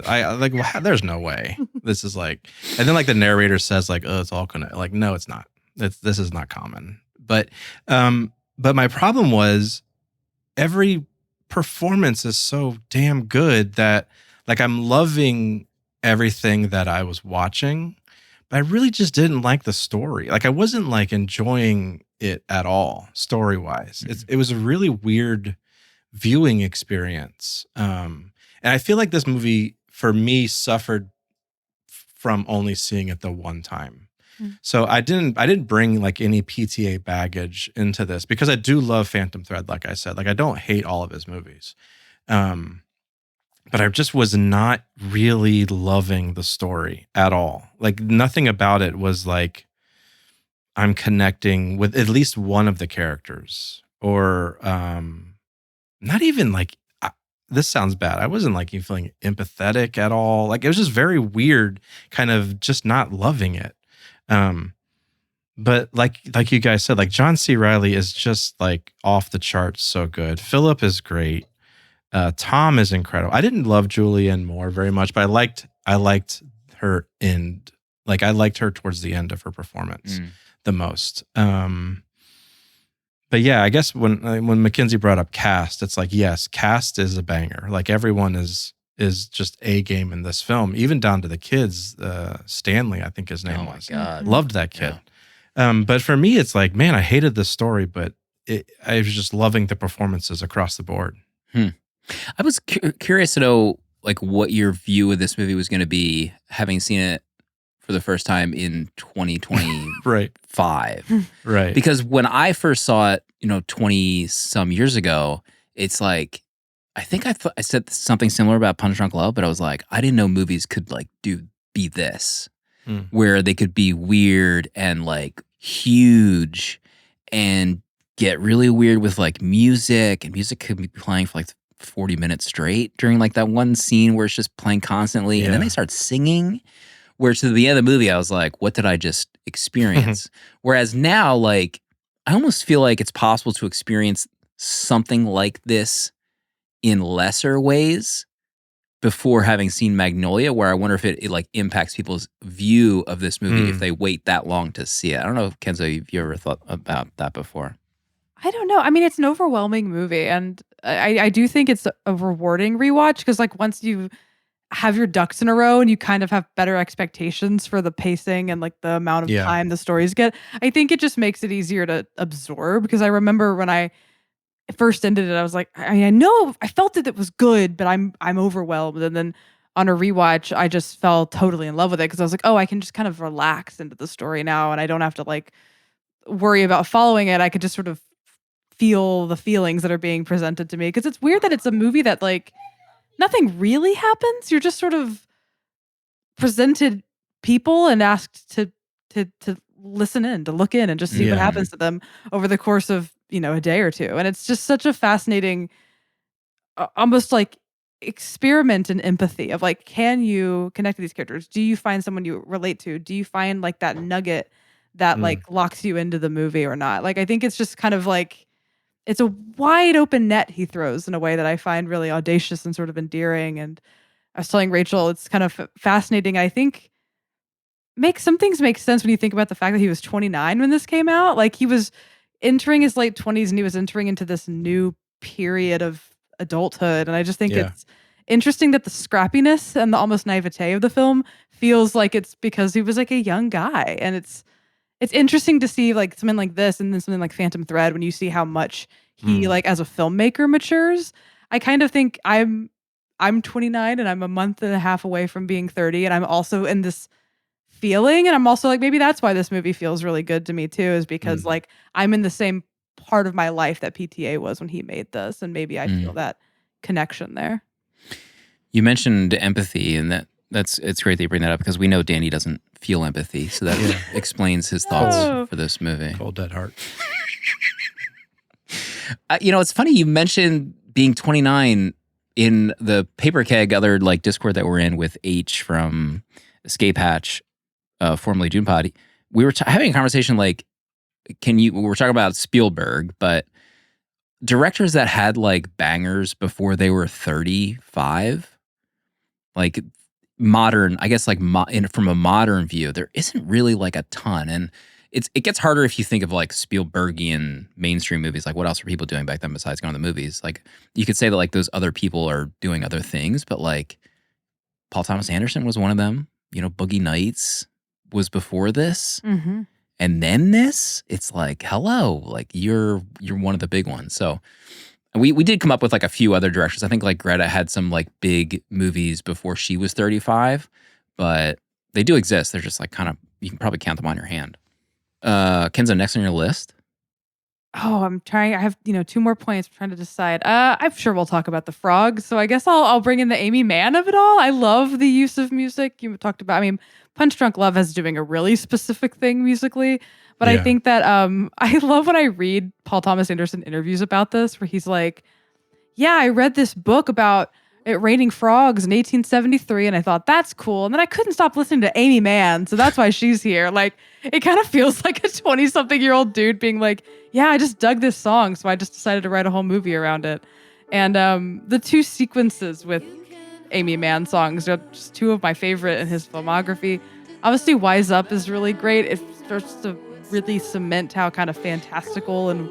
I like, there's no way. This is like, and then like the narrator says like, oh, it's all gonna, like, no, it's not. This is not common. But my problem was every performance is so damn good that like I'm loving everything that I was watching, but I really just didn't like the story. Like I wasn't like enjoying it at all story-wise. It was a really weird viewing experience. And I feel like this movie for me suffered from only seeing it the one time. So I didn't bring like any PTA baggage into this because I do love Phantom Thread, like I said. Like I don't hate all of his movies. But I just was not really loving the story at all. Like nothing about it was like I'm connecting with at least one of the characters or not even like this sounds bad. I wasn't like even feeling empathetic at all. Like it was just very weird, kind of just not loving it. But like you guys said, like John C. Reilly is just like off the charts so good. Philip is great. Tom is incredible. I didn't love Julianne Moore very much, but I liked her end. Like I liked her towards the end of her performance the most. But yeah, I guess when Mackenzie brought up cast, it's like, yes, cast is a banger. Like everyone is just a game in this film, even down to the kids. Stanley, I think his name was. Oh my God. Loved that kid. Yeah. But for me, it's like, man, I hated the story, but I was just loving the performances across the board. I was curious to know like what your view of this movie was going to be, having seen it for the first time in 2025. Right. Because when I first saw it, 20 some years ago, it's like, I think I said something similar about Punch Drunk Love, but I was like, I didn't know movies could like be this, where they could be weird and like huge and get really weird with like music, and music could be playing for like 40 minutes straight during like that one scene where it's just playing constantly. And then they start singing, where to the end of the movie, I was like, what did I just experience? Whereas now, like, I almost feel like it's possible to experience something like this in lesser ways before having seen Magnolia, where I wonder if it like impacts people's view of this movie if they wait that long to see it. I don't know, Kenzo, if you ever thought about that before. I don't know. I mean, it's an overwhelming movie, and I do think it's a rewarding rewatch because, like, once you have your ducks in a row and you kind of have better expectations for the pacing and like the amount of time the stories get, I think it just makes it easier to absorb. Because I remember when I first ended it, I was like, I know I felt it was good, but I'm overwhelmed. And then on a rewatch, I just fell totally in love with it because I was like, oh, I can just kind of relax into the story now, and I don't have to like worry about following it. I could just sort of feel the feelings that are being presented to me, because it's weird that it's a movie that like nothing really happens. You're just sort of presented people and asked to listen in, to look in and just see what happens to them over the course of, a day or two. And it's just such a fascinating, almost like experiment in empathy of like, can you connect to these characters? Do you find someone you relate to? Do you find like that nugget that like locks you into the movie or not? Like, I think it's just kind of like, it's a wide open net he throws in a way that I find really audacious and sort of endearing. And I was telling Rachel, it's kind of fascinating. I think some things make sense when you think about the fact that he was 29 when this came out. Like he was entering his late 20s and he was entering into this new period of adulthood. And I just think it's interesting that the scrappiness and the almost naivete of the film feels like it's because he was like a young guy. And it's interesting to see like something like this and then something like Phantom Thread when you see how much he like as a filmmaker matures. I kind of think I'm 29 and I'm a month and a half away from being 30, and I'm also in this feeling, and I'm also like, maybe that's why this movie feels really good to me too, is because like I'm in the same part of my life that PTA was when he made this, and maybe I feel that connection there. You mentioned empathy, and it's great that you bring that up because we know Danny doesn't feel empathy, so that explains his thoughts for this movie. Cold dead heart. It's funny you mentioned being 29 in the Paper Keg other like Discord that we're in with H from Escape Hatch, formerly June Pod. We were having a conversation like, we were talking about Spielberg, but directors that had like bangers before they were 35, like modern, I guess like from a modern view, there isn't really like a ton. And it gets harder if you think of like Spielbergian mainstream movies. Like what else were people doing back then besides going to the movies? Like you could say that like those other people are doing other things, but like Paul Thomas Anderson was one of them. You know, Boogie Nights was before this. Mm-hmm. And then this, it's like, hello, like you're one of the big ones. So we did come up with like a few other directors. I think like Greta had some like big movies before she was 35, but they do exist. They're just like kind of, you can probably count them on your hand. Kenzo, next on your list? Oh, I'm trying. I have, 2 more points. I'm trying to decide. I'm sure we'll talk about the frogs. So I guess I'll bring in the Amy Mann of it all. I love the use of music. You talked about, Punch Drunk Love is doing a really specific thing musically. But I think that I love when I read Paul Thomas Anderson interviews about this, where he's like, yeah, I read this book about it raining frogs in 1873, and I thought, that's cool. And then I couldn't stop listening to Amy Mann, so that's why she's here. Like, it kind of feels like a 20-something-year-old dude being like, yeah, I just dug this song, so I just decided to write a whole movie around it. And the 2 sequences with Amy Mann songs are just 2 of my favorite in his filmography. Obviously, Wise Up is really great. It starts to really cement how kind of fantastical and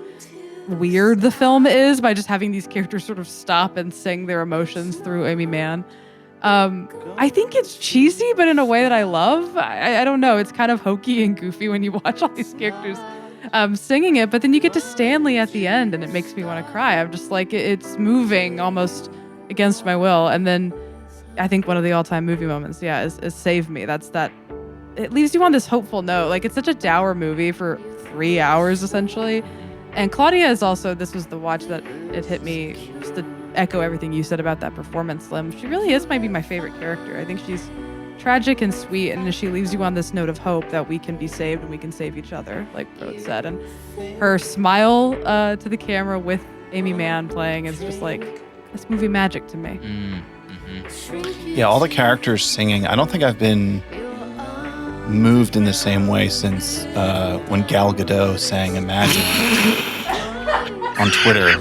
weird the film is by just having these characters sort of stop and sing their emotions through Amy Mann. I think it's cheesy, but in a way that I love. I don't know. It's kind of hokey and goofy when you watch all these characters singing it, but then you get to Stanley at the end and it makes me want to cry. I'm just like, it's moving almost against my will. And then I think one of the all-time movie moments, is Save Me. It leaves you on this hopeful note. Like, it's such a dour movie for 3 hours, essentially. And Claudia is also, this was the watch that it hit me, just to echo everything you said about that performance, Slim. She really is maybe my favorite character. I think she's tragic and sweet, and she leaves you on this note of hope that we can be saved and we can save each other, like Pruitt said. And her smile to the camera with Amy Mann playing is just like, this movie magic to me. Mm-hmm. Yeah, all the characters singing. I don't think I've been moved in the same way since when Gal Gadot sang Imagine on Twitter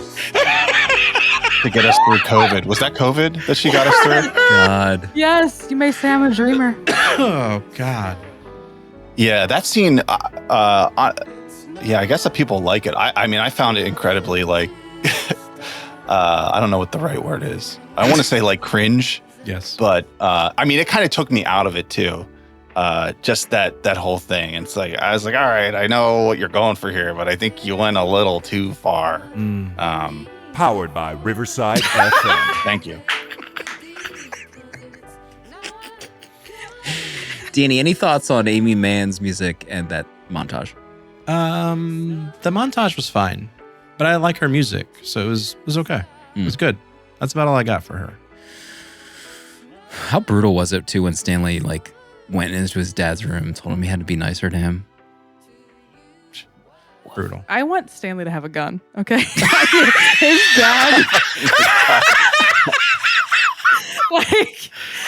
to get us through COVID. Was that COVID that she got us through? God. Yes, you may say I'm a dreamer. Oh, God. Yeah, that scene, I guess that people like it. I found it incredibly, like, I don't know what the right word is. I want to say, like, cringe. Yes. But, it kind of took me out of it, too. Just that whole thing. It's like, I was like, all right, I know what you're going for here, but I think you went a little too far. Powered by Riverside FM. Thank you. Danny, any thoughts on Amy Mann's music and that montage? The montage was fine, but I like her music, so it was okay. It was good. That's about all I got for her. How brutal was it too when Stanley like went into his dad's room and told him he had to be nicer to him? Brutal. I want Stanley to have a gun, okay? His dad.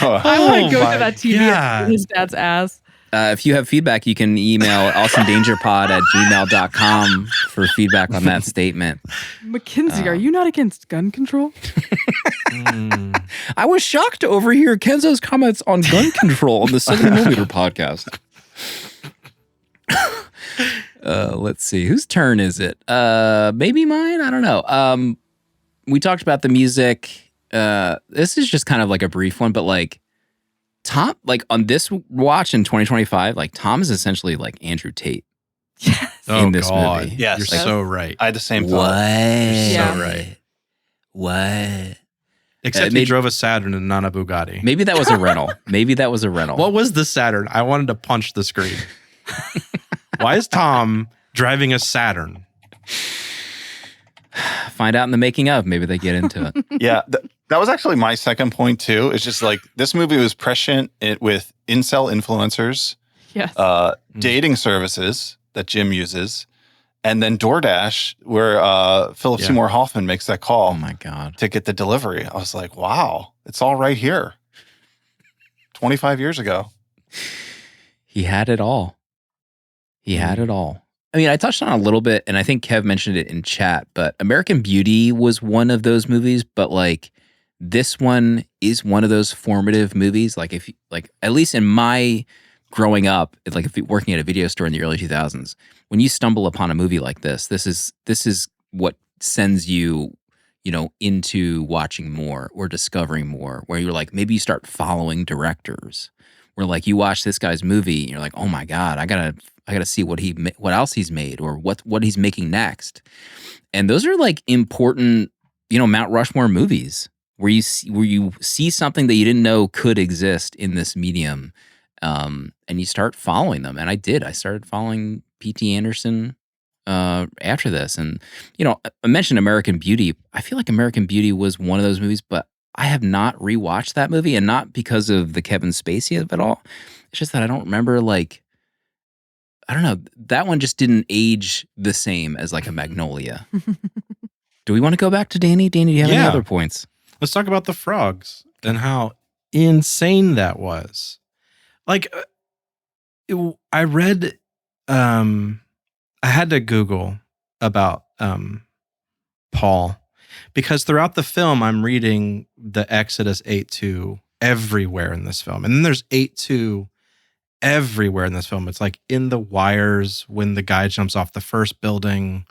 I want to go to that TV and his dad's ass. If you have feedback, you can email awesomedangerpod@gmail.com for feedback on that statement. Mackenzie, are you not against gun control? I was shocked to overhear Kenzo's comments on gun control on the 7mm podcast. Let's see. Whose turn is it? Maybe mine? I don't know. We talked about the music. This is just kind of like a brief one, but like Tom, like on this watch in 2025, like Tom is essentially like Andrew Tate. Yes. In this movie. Yes. You're so right. I had the same thought. What? So right. What? Except he drove a Saturn and not a Bugatti. Maybe that was a rental. Maybe that was a rental. What was the Saturn? I wanted to punch the screen. Why is Tom driving a Saturn? Find out in the making of. Maybe they get into it. Yeah, that was actually my second point too. It's just like this movie was prescient with incel influencers, Yes. dating services that Jim uses, and then DoorDash, where Philip Seymour Hoffman makes that call. Oh my God. To get the delivery. I was like, wow, it's all right here. 25 years ago. He had it all. He had it all. I mean, I touched on it a little bit, and I think Kev mentioned it in chat, but American Beauty was one of those movies, but like this one is one of those formative movies. Like if like at least in my growing up, it's like if you're working at a video store in the early 2000s, when you stumble upon a movie like this is what sends you, into watching more or discovering more, where you're like, maybe you start following directors where like you watch this guy's movie and you're like, oh my God, I gotta see what else he's made or what he's making next. And those are like important, Mount Rushmore movies where you see something that you didn't know could exist in this medium, and you start following them. And I started following P.T. Anderson after this. And I mentioned American Beauty. I feel like American Beauty was one of those movies, but I have not rewatched that movie, and not because of the Kevin Spacey of it all. It's just that I don't remember, like, I don't know, that one just didn't age the same as like a Magnolia. Do we want to go back to Danny? Danny, do you have any other points? Let's talk about the frogs and how insane that was. Like, I read, I had to Google about Paul, because throughout the film, I'm reading the Exodus 8:2 everywhere in this film. And then there's 8:2 everywhere in this film. It's like in the wires when the guy jumps off the first building.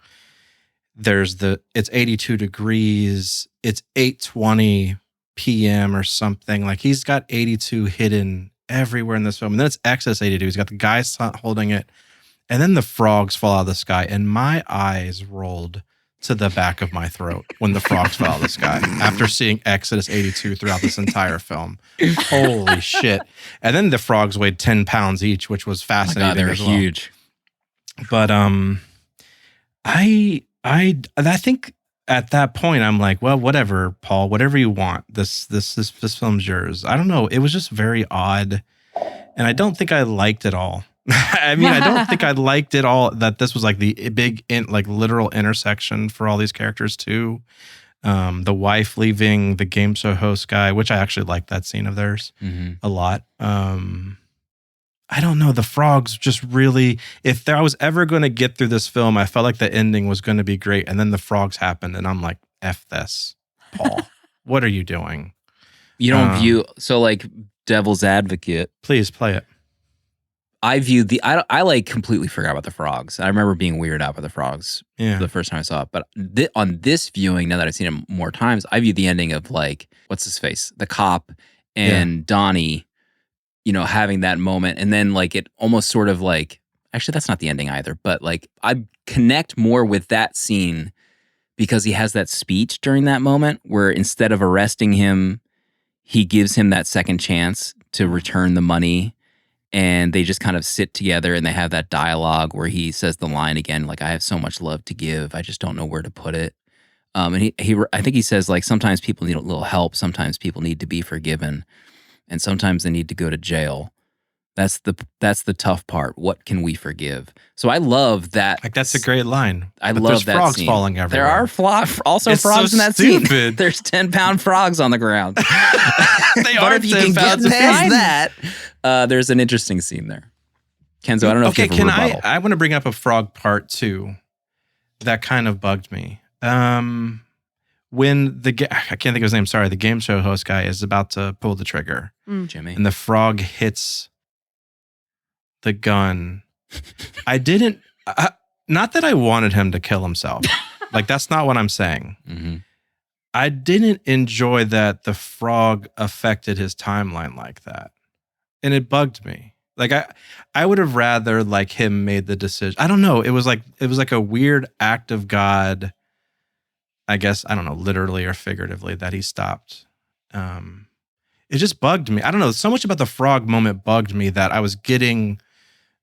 It's 82 degrees. It's 8:20 p.m. or something. Like he's got 82 hidden everywhere in this film. And then it's Exodus 82. He's got the guy holding it. And then the frogs fall out of the sky. And my eyes rolled to the back of my throat when the frogs fell out of the sky after seeing Exodus 82 throughout this entire film. Holy shit. And then the frogs weighed 10 pounds each, which was fascinating. Oh my God, they're as well. huge. But I think at that point I'm like, well, whatever, Paul, whatever you want. This film's yours. I don't know. It was just very odd. And I don't think I liked it all. I mean, I don't think I liked it all, that this was like the big, literal intersection for all these characters too. The wife leaving the game show host guy, which I actually liked that scene of theirs a lot. I don't know. The frogs just really, if I was ever going to get through this film, I felt like the ending was going to be great. And then the frogs happened and I'm like, F this, Paul. What are you doing? You don't so like devil's advocate. Please play it. I like completely forgot about the frogs. I remember being weirded out by the frogs the first time I saw it. But on this viewing, now that I've seen it more times, I view the ending of like, what's his face? The cop and Donnie, having that moment. And then like it almost sort of like, actually that's not the ending either, but like I connect more with that scene because he has that speech during that moment where instead of arresting him, he gives him that second chance to return the money. And they just kind of sit together and they have that dialogue where he says the line again, like, I have so much love to give. I just don't know where to put it. And I think he says, like, sometimes people need a little help. Sometimes people need to be forgiven. And sometimes they need to go to jail. That's the tough part. What can we forgive? So I love that. Like, that's a great line. I but love there's that frogs scene. falling everywhere. There are also It's frogs so in that stupid. scene. There's 10-pound frogs on the ground. They But are if you can 10 get pounds of past feet. that, there's an interesting scene there. Kenzo, I don't know if you have a rebuttal. I want to bring up a frog part 2 that kind of bugged me. When I can't think of his name, sorry, the game show host guy is about to pull the trigger. Jimmy. And the frog hits the gun. Not that I wanted him to kill himself. Like, that's not what I'm saying. Mm-hmm. I didn't enjoy that the frog affected his timeline like that. And it bugged me. Like I would have rather like him made the decision. I don't know. It was like a weird act of God. I guess, I don't know, literally or figuratively, that he stopped. It just bugged me. I don't know. So much about the frog moment bugged me that I was getting,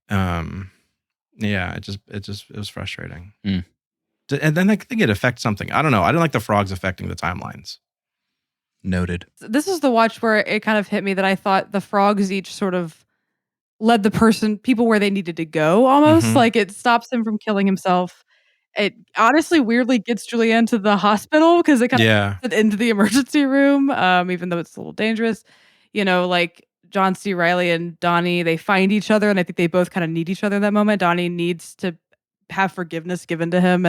it was frustrating. Mm. And then I think it affects something. I don't know. I didn't like the frogs affecting the timelines. Noted. This is the watch where it kind of hit me that I thought the frogs each sort of led people where they needed to go almost. Mhm. Like it stops him from killing himself. It honestly weirdly gets Julianne to the hospital because it kind of gets it into the emergency room, even though it's a little dangerous. Like John C. Reilly and Donnie, they find each other, and I think they both kind of need each other in that moment. Donnie needs to have forgiveness given to him,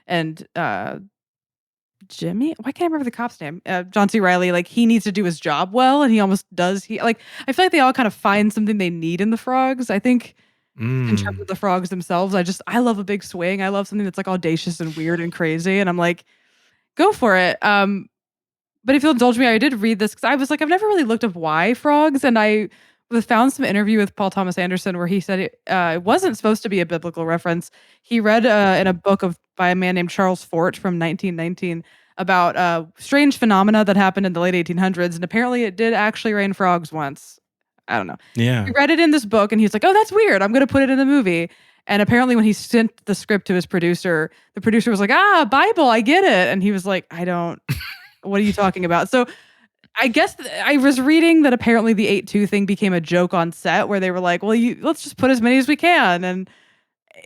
and Jimmy, why can't I remember the cop's name? John C. Reilly, like he needs to do his job well, and he almost does. I feel like they all kind of find something they need in the frogs. I think in terms of the frogs themselves, I love a big swing. I love something that's like audacious and weird and crazy, and I'm like, go for it. But if you'll indulge me, I did read this because I was like, I've never really looked up why frogs, and I found some interview with Paul Thomas Anderson where he said it wasn't supposed to be a biblical reference. He read in a book by a man named Charles Fort from 1919 about strange phenomena that happened in the late 1800s, and apparently it did actually rain frogs once. I don't know. Yeah. He read it in this book, and he's like, "Oh, that's weird. I'm going to put it in the movie." And apparently, when he sent the script to his producer, the producer was like, Bible, I get it. And he was like, I don't, what are you talking about? So I guess I was reading that apparently the 8-2 thing became a joke on set where they were like, well, let's just put as many as we can. And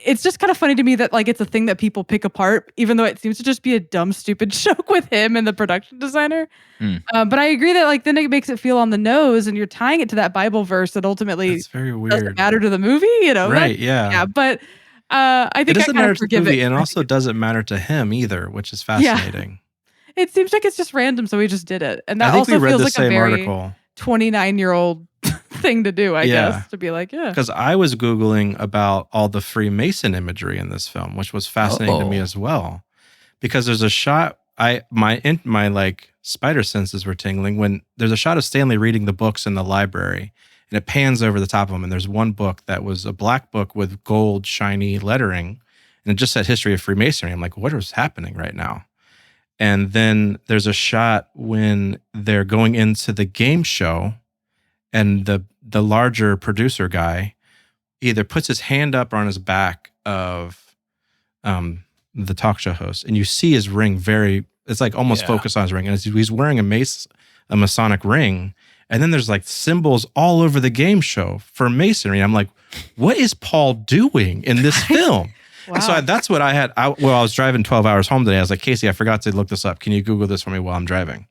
it's just kind of funny to me that like it's a thing that people pick apart, even though it seems to just be a dumb, stupid joke with him and the production designer. But I agree that like then it makes it feel on the nose, and you're tying it to that Bible verse that ultimately It's very weird. doesn't matter to the movie, you know? Right? Yeah. But I think It doesn't I kind matter of to the forgive movie, it. and also doesn't matter to him either, which is fascinating. It seems like it's just random, so he just did it, and that I think also we read feels the like a same very article 29-year-old thing to do, I guess, to be like, yeah. because I was Googling about all the Freemason imagery in this film, which was fascinating to me as well. Because there's a shot, my like spider senses were tingling when there's a shot of Stanley reading the books in the library, and it pans over the top of them, and there's one book that was a black book with gold shiny lettering, and it just said History of Freemasonry. I'm like, what is happening right now? And then there's a shot when they're going into the game show, and the larger producer guy either puts his hand up or on his back of the talk show host, and you see his ring it's like almost focused on his ring, and he's wearing a Masonic ring, and then there's like symbols all over the game show for Masonry. I'm like, what is Paul doing in this film? Wow. And so that's what I had. I was driving 12 hours home today. I was like, Casey, I forgot to look this up. Can you Google this for me while I'm driving?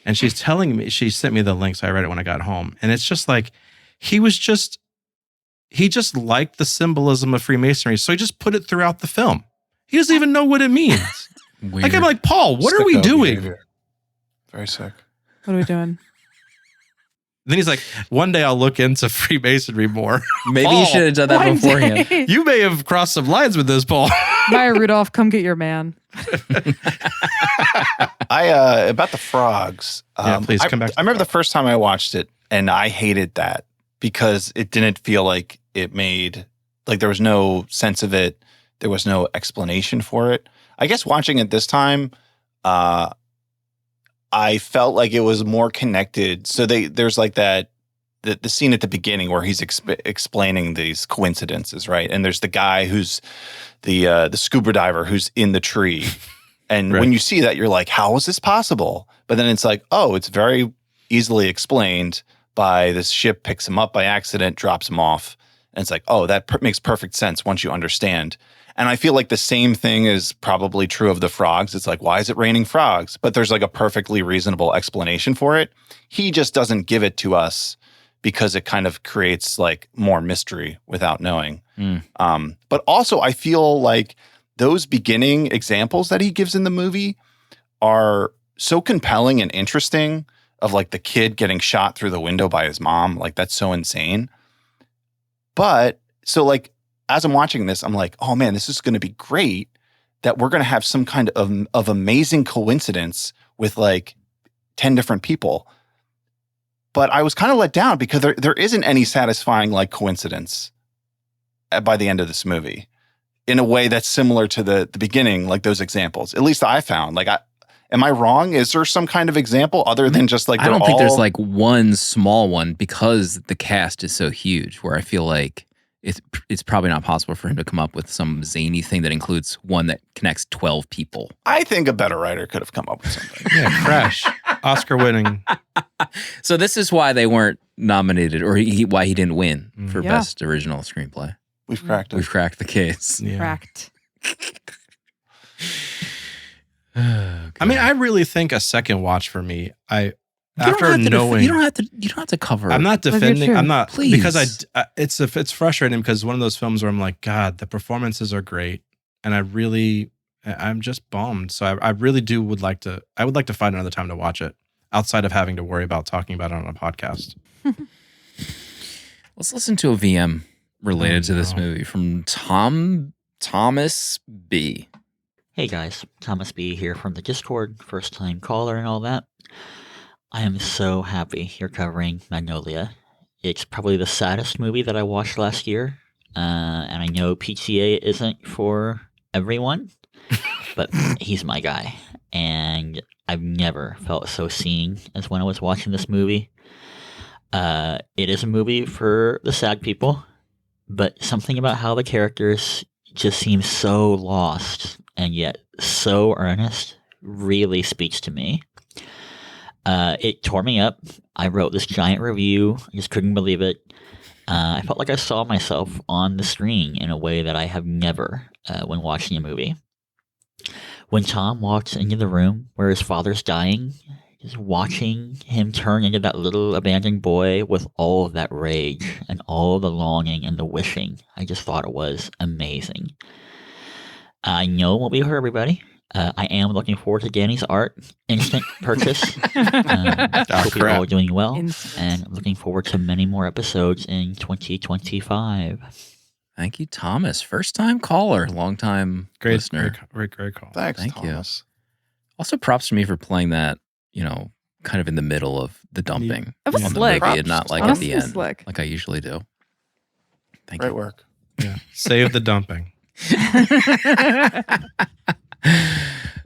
And she's telling me, she sent me the link, so I read it when I got home. And it's just like, he just liked the symbolism of Freemasonry, so he just put it throughout the film. He doesn't even know what it means. Weird. Like, I'm like, Paul, what are we Sicko doing? behavior. Very sick. What are we doing? Then he's like, one day I'll look into Freemasonry more. Maybe Paul, you should have done that One beforehand. day. You may have crossed some lines with this, Paul. Maya Rudolph, come get your man. About the frogs. Yeah, please come back to I remember the first time I watched it, and I hated that because it didn't feel like it made, like there was no sense of it. There was no explanation for it. I guess watching it this time, I felt like it was more connected. So there's like the scene at the beginning where he's explaining these coincidences, right? And there's the guy who's the scuba diver who's in the tree. And when you see that, you're like, how is this possible? But then it's like, oh, it's very easily explained by this ship picks him up by accident, drops him off. And it's like, oh, that makes perfect sense once you understand. And I feel like the same thing is probably true of the frogs. It's like, why is it raining frogs? But there's like a perfectly reasonable explanation for it. He just doesn't give it to us because it kind of creates like more mystery without knowing. But also I feel like those beginning examples that he gives in the movie are so compelling and interesting, of like the kid getting shot through the window by his mom. Like that's so insane. But so like, as I'm watching this, I'm like, oh man, this is going to be great that we're going to have some kind of amazing coincidence with like 10 different people. But I was kind of let down because there isn't any satisfying like coincidence by the end of this movie in a way that's similar to the beginning, like those examples. At least I found. Like, am I wrong? Is there some kind of example other than just like I don't think there's like one small one because the cast is so huge where I feel like it's probably not possible for him to come up with some zany thing that includes one that connects 12 people. I think a better writer could have come up with something. Yeah, Crash. Oscar winning. So this is why they weren't nominated, or why he didn't win for Best Original Screenplay. We've cracked it. We've cracked the case. Yeah. Cracked. I mean, I really think a second watch for me, After knowing, you don't have to cover. I'm not Live your defending. I'm truth. not Please. because it's frustrating because one of those films where I'm like, God, the performances are great, and I'm just bummed. So I really would like to find another time to watch it outside of having to worry about talking about it on a podcast. Let's listen to a VM related to this no. movie from Thomas B. Hey guys, Thomas B here from the Discord, first time caller and all that. I am so happy you're covering Magnolia. It's probably the saddest movie that I watched last year, and I know PTA isn't for everyone, but he's my guy, and I've never felt so seen as when I was watching this movie. It is a movie for the sad people, but something about how the characters just seem so lost and yet so earnest really speaks to me. It tore me up. I wrote this giant review. I just couldn't believe it. I felt like I saw myself on the screen in a way that I have never when watching a movie. When Tom walks into the room where his father's dying, just watching him turn into that little abandoned boy with all of that rage and all the longing and the wishing, I just thought it was amazing. I know it won't be for everybody. I am looking forward to Danny's art. Instant purchase. Hope you're all doing well. And looking forward to many more episodes in 2025. Thank you, Thomas. First time caller, long time listener. Great call. Thanks, Thank Thomas. Also, props to me for playing that, kind of in the middle of the dumping It was on the slick. movie and not like Honestly, at the end, slick. like I usually do. Thank Great you. work. Yeah. Save the dumping.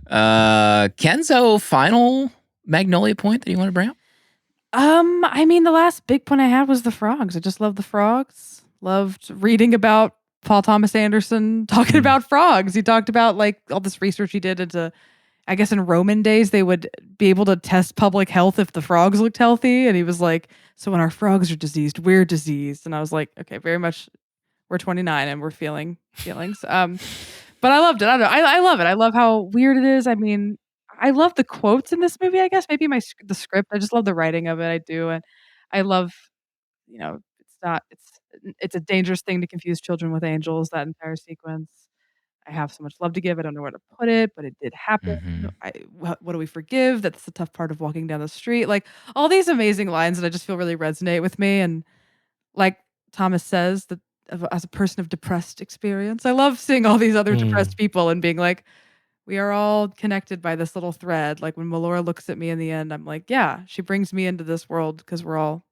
Kenzo, final Magnolia point that you want to bring up? I mean, the last big point I had was the frogs. I just love the frogs. Loved reading about Paul Thomas Anderson talking about frogs. He talked about like all this research he did into, I guess in Roman days, they would be able to test public health if the frogs looked healthy. And he was like, so when our frogs are diseased, we're diseased. And I was like, okay, very much, we're 29 and we're feeling feelings. But I loved it. I don't know. I love it. I love how weird it is. I mean, I love the quotes in this movie, I guess. Maybe the script. I just love the writing of it. I do. And I love, it's a dangerous thing to confuse children with angels, that entire sequence. I have so much love to give. I don't know where to put it, but it did happen. What do we forgive? That's the tough part of walking down the street. Like all these amazing lines that I just feel really resonate with me. And like Thomas says, that as a person of depressed experience, I love seeing all these other depressed people and being like, we are all connected by this little thread. Like when Melora looks at me in the end, I'm like, yeah, she brings me into this world because we're all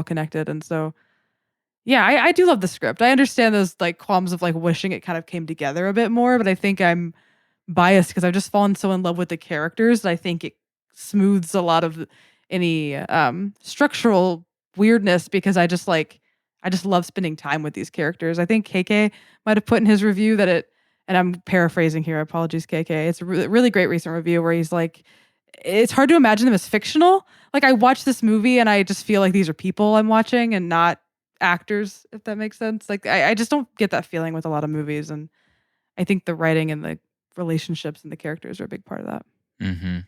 connected. And so, yeah, I do love the script. I understand those like qualms of like wishing it kind of came together a bit more, but I think I'm biased because I've just fallen so in love with the characters that I think it smooths a lot of any structural weirdness because I just love spending time with these characters. I think KK might have put in his review that and I'm paraphrasing here, apologies KK. It's a really great recent review where he's like, it's hard to imagine them as fictional. Like I watch this movie and I just feel like these are people I'm watching and not actors, if that makes sense. Like I just don't get that feeling with a lot of movies, and I think the writing and the relationships and the characters are a big part of that. Mm-hmm.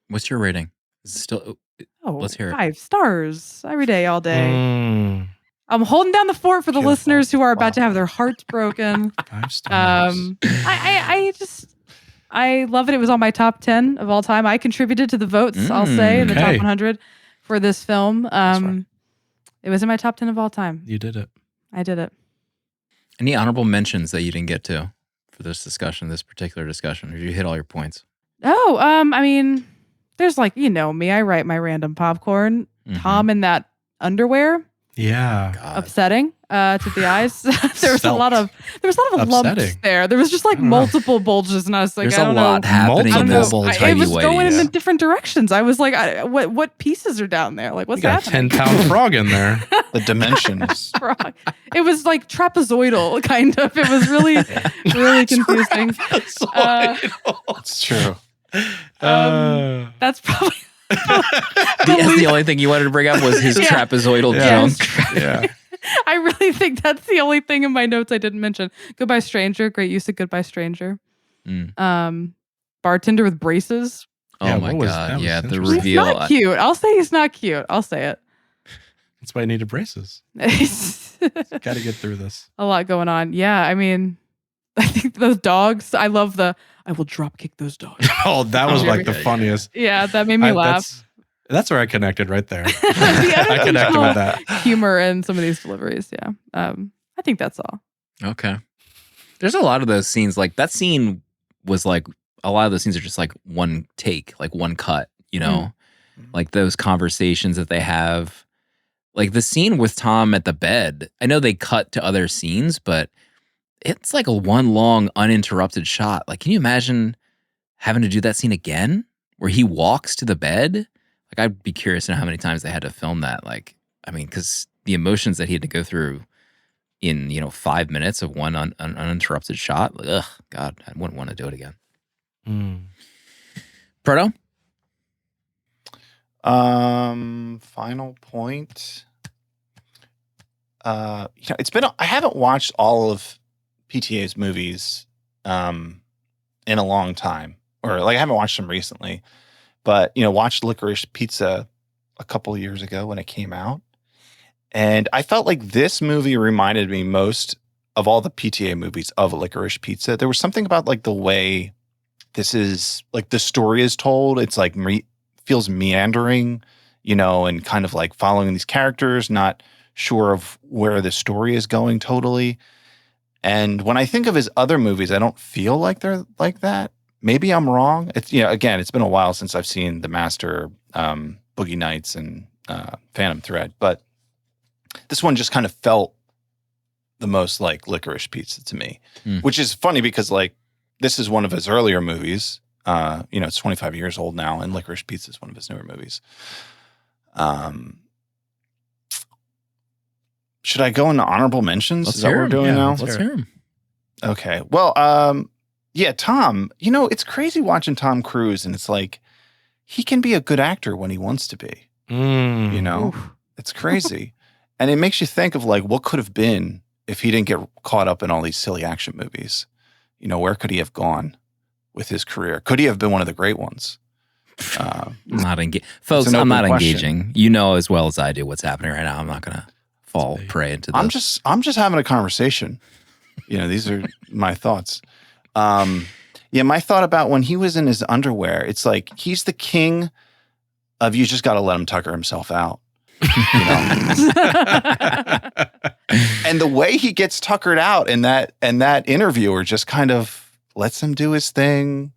What's your rating? Is it still? Let's hear it. 5 stars every day, all day. I'm holding down the fort for the Beautiful. listeners who are about to have their hearts broken. 5 stars. I love it. It was on my top 10 of all time. I contributed to the votes, I'll say, in the top Okay. 100 for this film. right. It was in my top 10 of all time. You did it. I did it. Any honorable mentions that you didn't get to for this particular discussion? Or did you hit all your points? Oh, I mean, there's like, me, I write my random popcorn. Mhm. Tom in that underwear, Yeah. God. upsetting to the eyes. there was a lot of lumps Upsetting. there. There was just like I don't know. multiple bulges, and I was like, There's I a don't lot know. happening in this Multiple tidy It was going in whities. the different directions. I was like, what pieces are down there? Like, what's You got a happening? 10-pound frog in there. The dimensions. Frog. It was like trapezoidal, kind of. It was really, really confusing. It's true. That's probably The only thing you wanted to bring up was his Yeah. trapezoidal Yeah. jump. Yeah. I really think that's the only thing in my notes I didn't mention. Goodbye Stranger, great use of Goodbye Stranger. Mm. Bartender with braces. Oh Yeah, my what was- god! that was Yeah, the interesting. He's reveal. not cute. I'll say he's not cute. I'll say it. That's why I needed braces. It's Got to get through this. a lot going on. Yeah, I mean, I think those dogs. I love the. I will drop kick those dogs. Oh, that was Oh, like the yeah, yeah. funniest. Yeah, that made me laugh. That's where I connected right there. Yeah, I connected with that. Humor in some of these deliveries. Yeah, I think that's all. Okay. There's a lot of those scenes. Like that scene was like a lot of those scenes are just like one take, like one cut. You know, like those conversations that they have. Like the scene with Tom at the bed. I know they cut to other scenes, but it's like a one long uninterrupted shot. Like, can you imagine having to do that scene again where he walks to the bed? Like, I'd be curious to know how many times they had to film that. Like, I mean, because the emotions that he had to go through in, 5 minutes of one uninterrupted shot. Ugh, God, I wouldn't want to do it again. Proto? Final point. It's been. I haven't watched all of PTA's movies in a long time, or like I haven't watched them recently. But watched Licorice Pizza a couple of years ago when it came out, and I felt like this movie reminded me most of all the PTA movies of Licorice Pizza. There was something about like the way this is like the story is told. It's like feels meandering, and kind of like following these characters, not sure of where the story is going totally. And when I think of his other movies, I don't feel like they're like that. Maybe I'm wrong. It's again, it's been a while since I've seen The Master, Boogie Nights, and Phantom Thread, but this one just kind of felt the most like Licorice Pizza to me, which is funny because like this is one of his earlier movies. It's 25 years old now, and Licorice Pizza is one of his newer movies. Should I go into honorable mentions? Let's Is that what we're doing now? Let's hear him. Okay. Well, yeah, Tom, it's crazy watching Tom Cruise, and it's like he can be a good actor when he wants to be. It's crazy. And it makes you think of like what could have been if he didn't get caught up in all these silly action movies. Where could he have gone with his career? Could he have been one of the great ones? Not engaging. Folks, I'm not engaging. You know as well as I do what's happening right now. I'm not going to fall prey into this. I'm just having a conversation. These are my thoughts. My thought about when he was in his underwear, it's like he's the king of you just got to let him tucker himself out. And the way he gets tuckered out and that interviewer just kind of lets him do his thing,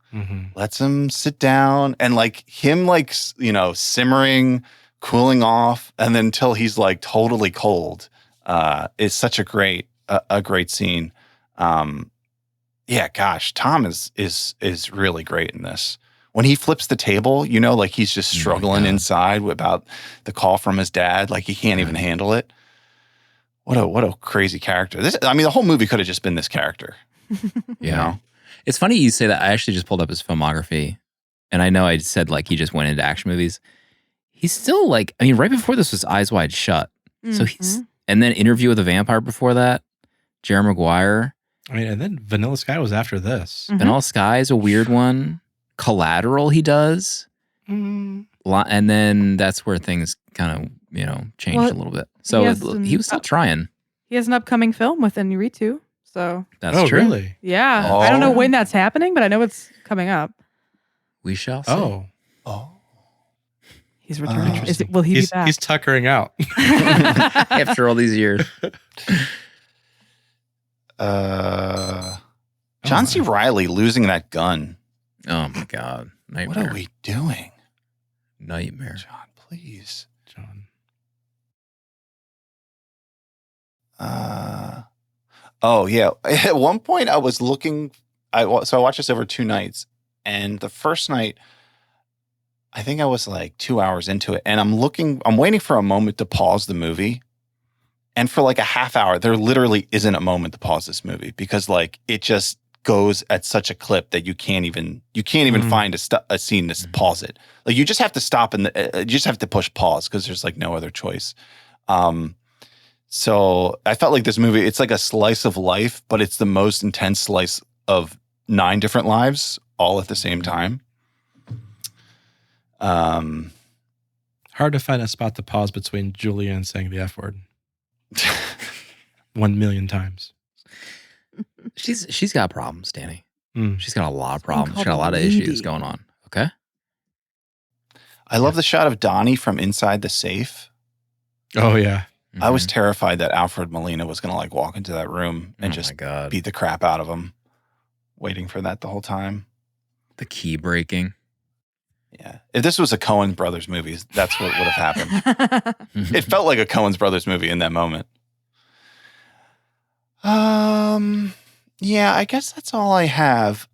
lets him sit down, and like him like simmering, cooling off, and then until he's like totally cold is such a great scene. Gosh, Tom is really great in this. When he flips the table, like he's just struggling inside about the call from his dad, like he can't even handle it. What a crazy character. The whole movie could have just been this character. It's funny you say that. I actually just pulled up his filmography, and I know I said like he just went into action movies. He's still like, right before this was Eyes Wide Shut. So and then Interview with a Vampire before that, Jerry Maguire. And then Vanilla Sky was after this. Vanilla Sky is a weird one. Collateral he does. And then that's where things kind of, changed a little bit. So he was still trying. He has an upcoming film with Inuritu. So that's true. Really? Yeah. I don't know when that's happening, but I know it's coming up. We shall see. Oh. He's returning. Will he be back? He's tuckering out. After all these years. John C. Reilly losing that gun. Oh my God. Nightmare. What are we doing? Nightmare. John, please. John. Oh yeah. At one point I was looking, I watched this over 2 nights, and the first night, I think I was like 2 hours into it, and I'm waiting for a moment to pause the movie. And for like a half hour, there literally isn't a moment to pause this movie because like it just goes at such a clip that you can't even find a scene to pause it. Like you just have to stop and you just have to push pause because there's like no other choice. So I felt like this movie, it's like a slice of life, but it's the most intense slice of 9 different lives all at the same time. Um, Hard to find a spot to pause between Julia and saying the F word 1,000,000 times. She's got problems, Danny. Mm. She's got a lot of problems. She's called got a lot of lady. issues going on. Okay. I love the shot of Donnie from inside the safe. Oh, yeah. I was terrified that Alfred Molina was going to like walk into that room and just my God. beat the crap out of him, waiting for that the whole time. The key breaking. Yeah. If this was a Coen Brothers movie, that's what would have happened. It felt like a Coen Brothers movie in that moment. Yeah, I guess that's all I have.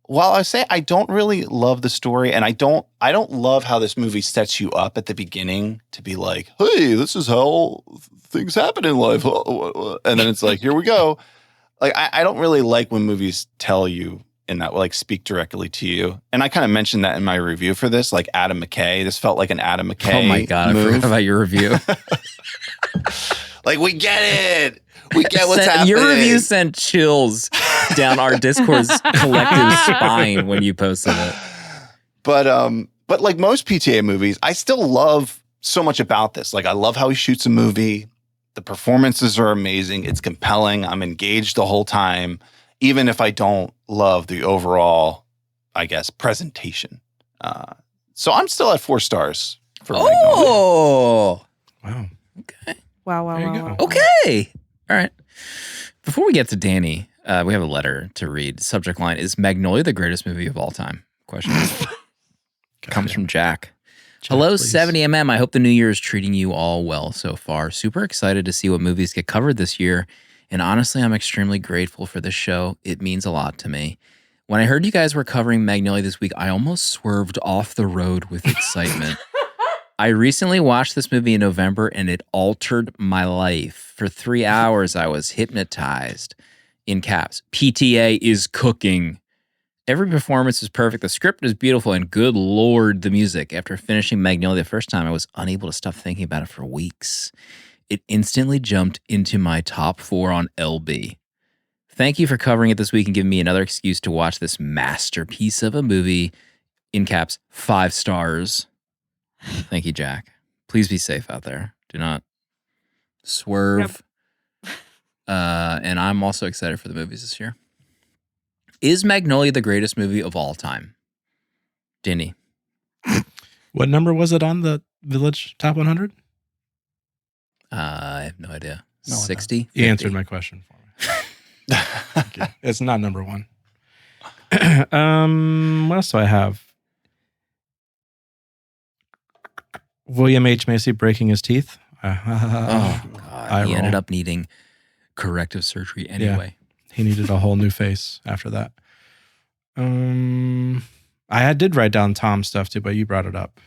While I say I don't really love the story, and I don't love how this movie sets you up at the beginning to be like, hey, this is how things happen in life. And then it's like, here we go. Like, I don't really like when movies tell you in that, like, speak directly to you. And I kind of mentioned that in my review for this, like Adam McKay. This felt like an Adam McKay Oh my God, move. I forgot about your review. Like, we get it. We get what's happening. Your review sent chills down our Discord's collective spine when you posted it. But like most PTA movies, I still love so much about this. Like, I love how he shoots a movie. The performances are amazing. It's compelling. I'm engaged the whole time, even if I don't love the overall, I guess, presentation. So I'm still at 4 stars for Magnolia. Oh, Wow. okay. Wow. There you go. Okay. All right. Before we get to Danny, we have a letter to read. Subject line, is Magnolia the greatest movie of all time? Question. Comes from Jack. Hello, please. 70mm. I hope the new year is treating you all well so far. Super excited to see what movies get covered this year. And honestly, I'm extremely grateful for this show. It means a lot to me. When I heard you guys were covering Magnolia this week, I almost swerved off the road with excitement. I recently watched this movie in November and it altered my life. For 3 hours, I was hypnotized. In caps, PTA is cooking. Every performance is perfect. The script is beautiful, and good Lord, the music. After finishing Magnolia the first time, I was unable to stop thinking about it for weeks. It instantly jumped into my top 4 on LB. Thank you for covering it this week and giving me another excuse to watch this masterpiece of a movie. In caps, 5 stars. Thank you, Jack. Please be safe out there. Do not swerve. And I'm also excited for the movies this year. Is Magnolia the greatest movie of all time? Denny. What number was it on the Village Top 100? I have no idea. No, 60? You answered my question for me. Okay. It's not number 1. What else do I have? William H. Macy breaking his teeth. Oh, God. He ended up needing corrective surgery anyway. He needed a whole new face after that. I did write down Tom's stuff too, but you brought it up.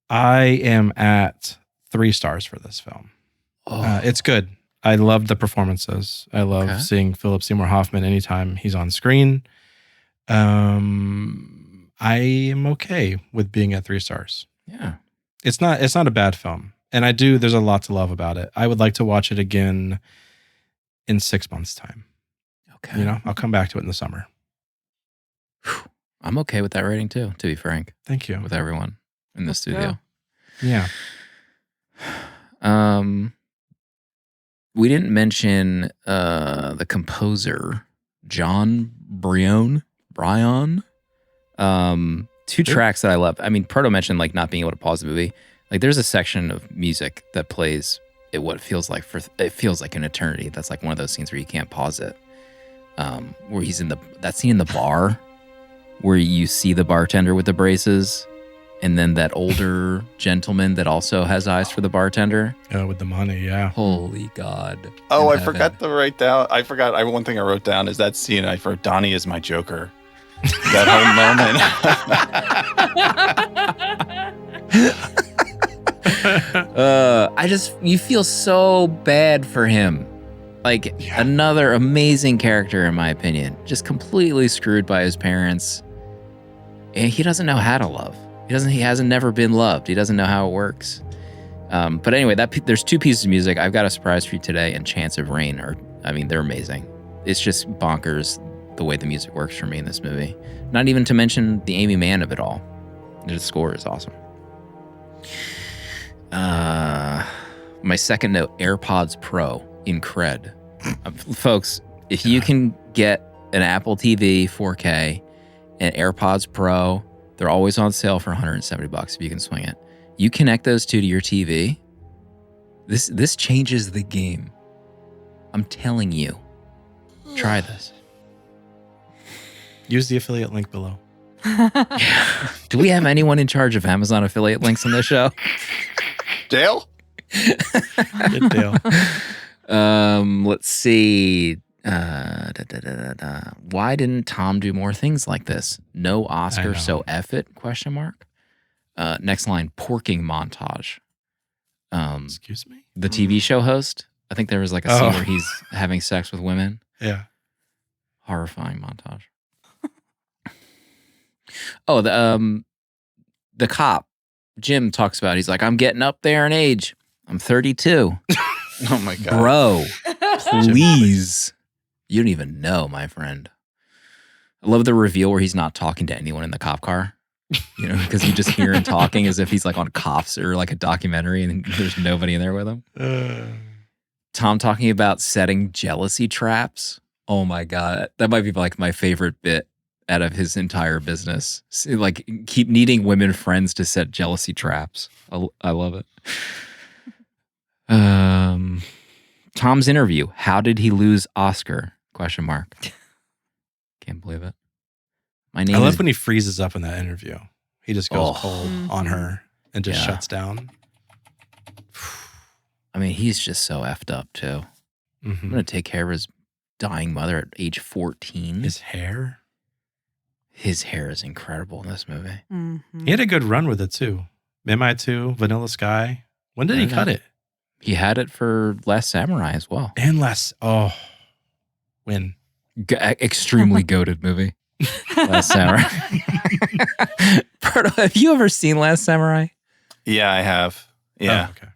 I am at 3 stars for this film. It's good. I loved the performances. I love seeing Philip Seymour Hoffman anytime he's on screen. I am okay with being at 3 stars. Yeah. It's not a bad film. And there's a lot to love about it. I would like to watch it again in 6 months' time. Okay. I'll come back to it in the summer. I'm okay with that rating too, to be frank. Thank you. With everyone in the studio. Yeah. We didn't mention the composer, John Bryan. 2 tracks that I love. I mean, Proto mentioned like not being able to pause the movie. Like there's a section of music that plays at what feels like an eternity. That's like one of those scenes where you can't pause it. Where he's in that scene in the bar where you see the bartender with the braces and then that older gentleman that also has eyes for the bartender. With the money, yeah. Holy God. Oh, I forgot to write down. One thing I wrote down is that scene. I wrote Donnie is my Joker. That whole moment. You feel so bad for him. Like another amazing character, in my opinion, just completely screwed by his parents. And he doesn't know how to love. He hasn't never been loved. He doesn't know how it works. But anyway, there's 2 pieces of music. I've got a surprise for you today and Chance of Rain. They're amazing. It's just bonkers. the way the music works for me in this movie. Not even to mention the Amy Mann of it all. The score is awesome. My second note, AirPods Pro, incred. Folks, if you can get an Apple TV 4K and AirPods Pro, they're always on sale for $170 if you can swing it. You connect those two to your TV, this changes the game. I'm telling you. Try this. Use the affiliate link below. Do we have anyone in charge of Amazon affiliate links on this show? Dale? Good deal. Let's see. Why didn't Tom do more things like this? No Oscar, so F it? ? Next line, porking montage. Excuse me? The TV show host. I think there was like a scene where he's having sex with women. Yeah. Horrifying montage. Oh, the cop, Jim, talks about, he's like, I'm getting up there in age. I'm 32. Oh my God. Bro, please. You don't even know, my friend. I love the reveal where he's not talking to anyone in the cop car. You know, because you just hear him talking as if he's like on Cops or like a documentary and there's nobody in there with him. Tom talking about setting jealousy traps. Oh my God. That might be like my favorite bit out of his entire business. Like, keep needing women friends to set jealousy traps. I love it. Tom's interview. How did he lose Oscar? ? Can't believe it. My name I love is... when he freezes up in that interview. He just goes cold on her and just shuts down. I mean, he's just so effed up too. I'm going to take care of his dying mother at age 14. His hair? His hair is incredible in this movie. He had a good run with it too. MI2, Vanilla Sky. When did he cut it? He had it for Last Samurai as well. And when? Extremely goated movie. Last Samurai. Berto, have you ever seen Last Samurai? Yeah, I have. Yeah. Oh, okay.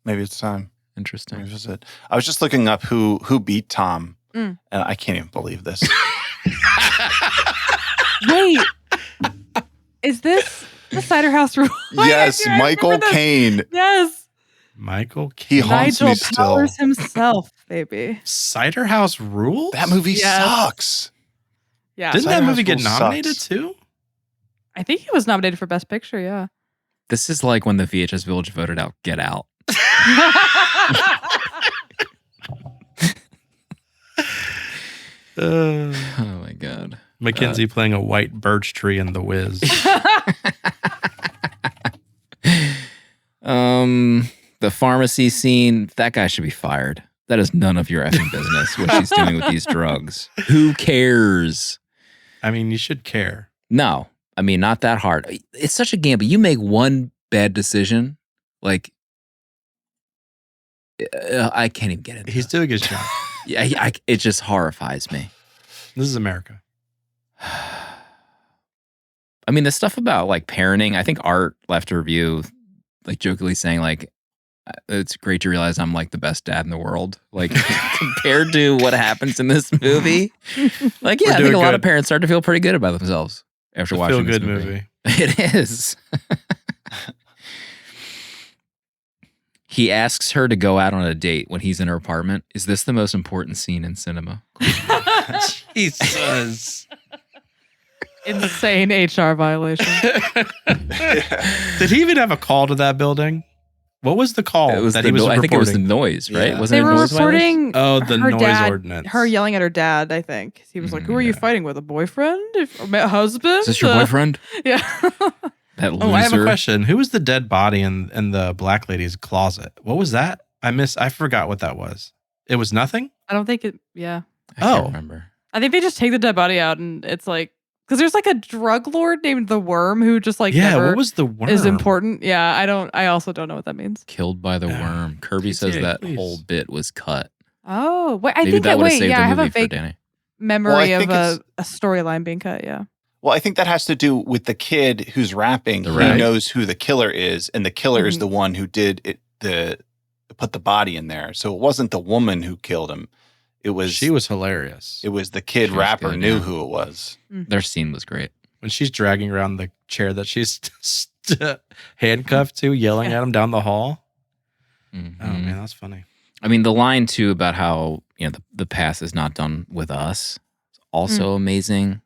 Maybe it's time. Interesting. Revisit. I was just looking up who beat Tom, and I can't even believe this. Wait, is this the Cider House Rule? Yes, Michael Caine. Yes, Michael He Caine. haunts Nigel me still. Powers himself, baby. Cider House Rules? That movie Yes. sucks. Yeah, Didn't Cider that movie House get Rules nominated sucks. too? I think he was nominated for Best Picture. Yeah. This is like when the VHS Village voted out Get Out. Oh my God. Mackenzie playing a white birch tree in The Wiz. The pharmacy scene, that guy should be fired. That is none of your effing business what she's doing with these drugs. Who cares? I mean, you should care. No, I mean, not that hard. It's such a gamble. You make one bad decision, like, I can't even get it. He's doing his job. Yeah, it just horrifies me. This is America. I mean, the stuff about like parenting, I think Art left a review like jokingly saying like, it's great to realize I'm like the best dad in the world. Like compared to what happens in this movie. Like, yeah, I think a lot of parents start to feel pretty good about themselves after watching this movie. It is. He asks her to go out on a date when he's in her apartment. Is this the most important scene in cinema? Jesus. Insane HR violation. Did he even have a call to that building? What was the call It was that the he was I reporting? think it was the noise, right? Yeah. Wasn't They it were noise violation? reporting the her noise dad, ordinance. her yelling at her dad, I think. He was like, who are you fighting with? A boyfriend? Or husband? Is this your boyfriend? Yeah. That loser. Oh, I have a question. Who was the dead body in the black lady's closet? What was that? I forgot what that was. It was nothing? I don't think it, yeah. I can't remember. I think they just take the dead body out and it's like, because there's like a drug lord named the Worm who just like never what was the worm? is important. Yeah, I also don't know what that means. Killed by the worm. Kirby says that please. whole bit was cut. Oh, wait, I Maybe think that would have wait, saved yeah, the I have a movie for vague Danny. memory Well, I of think a storyline being cut, yeah. Well, I think that has to do with the kid who's rapping. The He rap. knows who the killer is, and the killer is the one who did it. Put the body in there. So it wasn't the woman who killed him. She was hilarious. It was the kid She was rapper good, knew yeah. who it was. Their scene was great. When she's dragging around the chair that she's handcuffed to, yelling at him down the hall. Mhm. Oh man, that's funny. I mean, the line too about how the past is not done with us, is also amazing.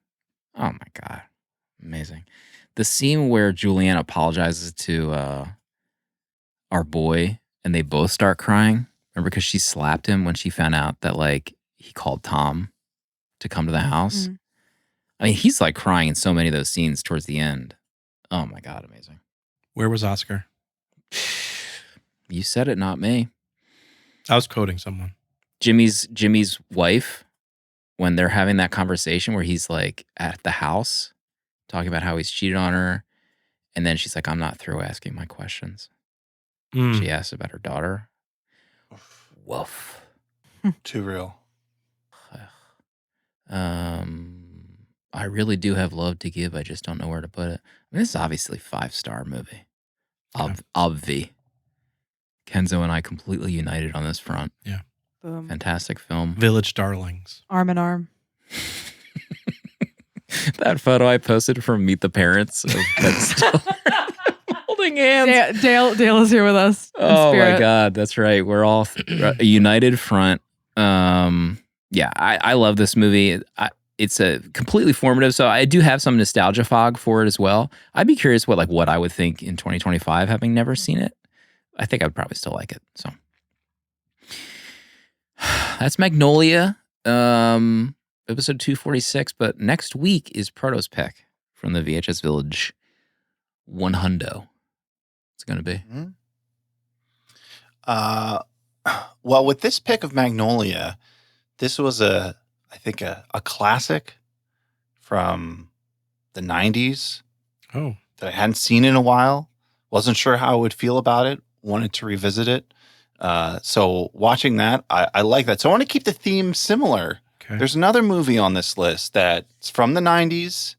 Oh my god, amazing! The scene where Julianne apologizes to our boy, and they both start crying. Remember, because she slapped him when she found out that like he called Tom to come to the house. I mean, he's like crying in so many of those scenes towards the end. Oh my god, amazing! Where was Oscar? You said it, not me. I was quoting someone. Jimmy's wife, when they're having that conversation where he's like at the house talking about how he's cheated on her, and then she's like, "I'm not through asking my questions." She asks about her daughter. Woof. Too real. I really do have love to give. I just don't know where to put it. I mean, this is obviously 5-star movie. Obvi. Kenzo and I completely united on this front. Yeah. Boom. Fantastic film. Village Darlings. Arm in arm. That photo I posted from Meet the Parents of Ben Stiller holding hands. Dale is here with us. in Oh my spirit. God, that's right. We're all a united front. Yeah, I love this movie. It's a completely formative, so I do have some nostalgia fog for it as well. I'd be curious what I would think in 2025, having never seen it. I think I would probably still like it. So that's Magnolia, episode 246. But next week is Proto's pick from the VHS Village 100. It's going to be. Well, with this pick of Magnolia, this was I think a classic from the 90s Oh. that I hadn't seen in a while. Wasn't sure how I would feel about it. Wanted to revisit it. So watching that, I like that. So I want to keep the theme similar. Okay. There's another movie on this list that's from the 90s.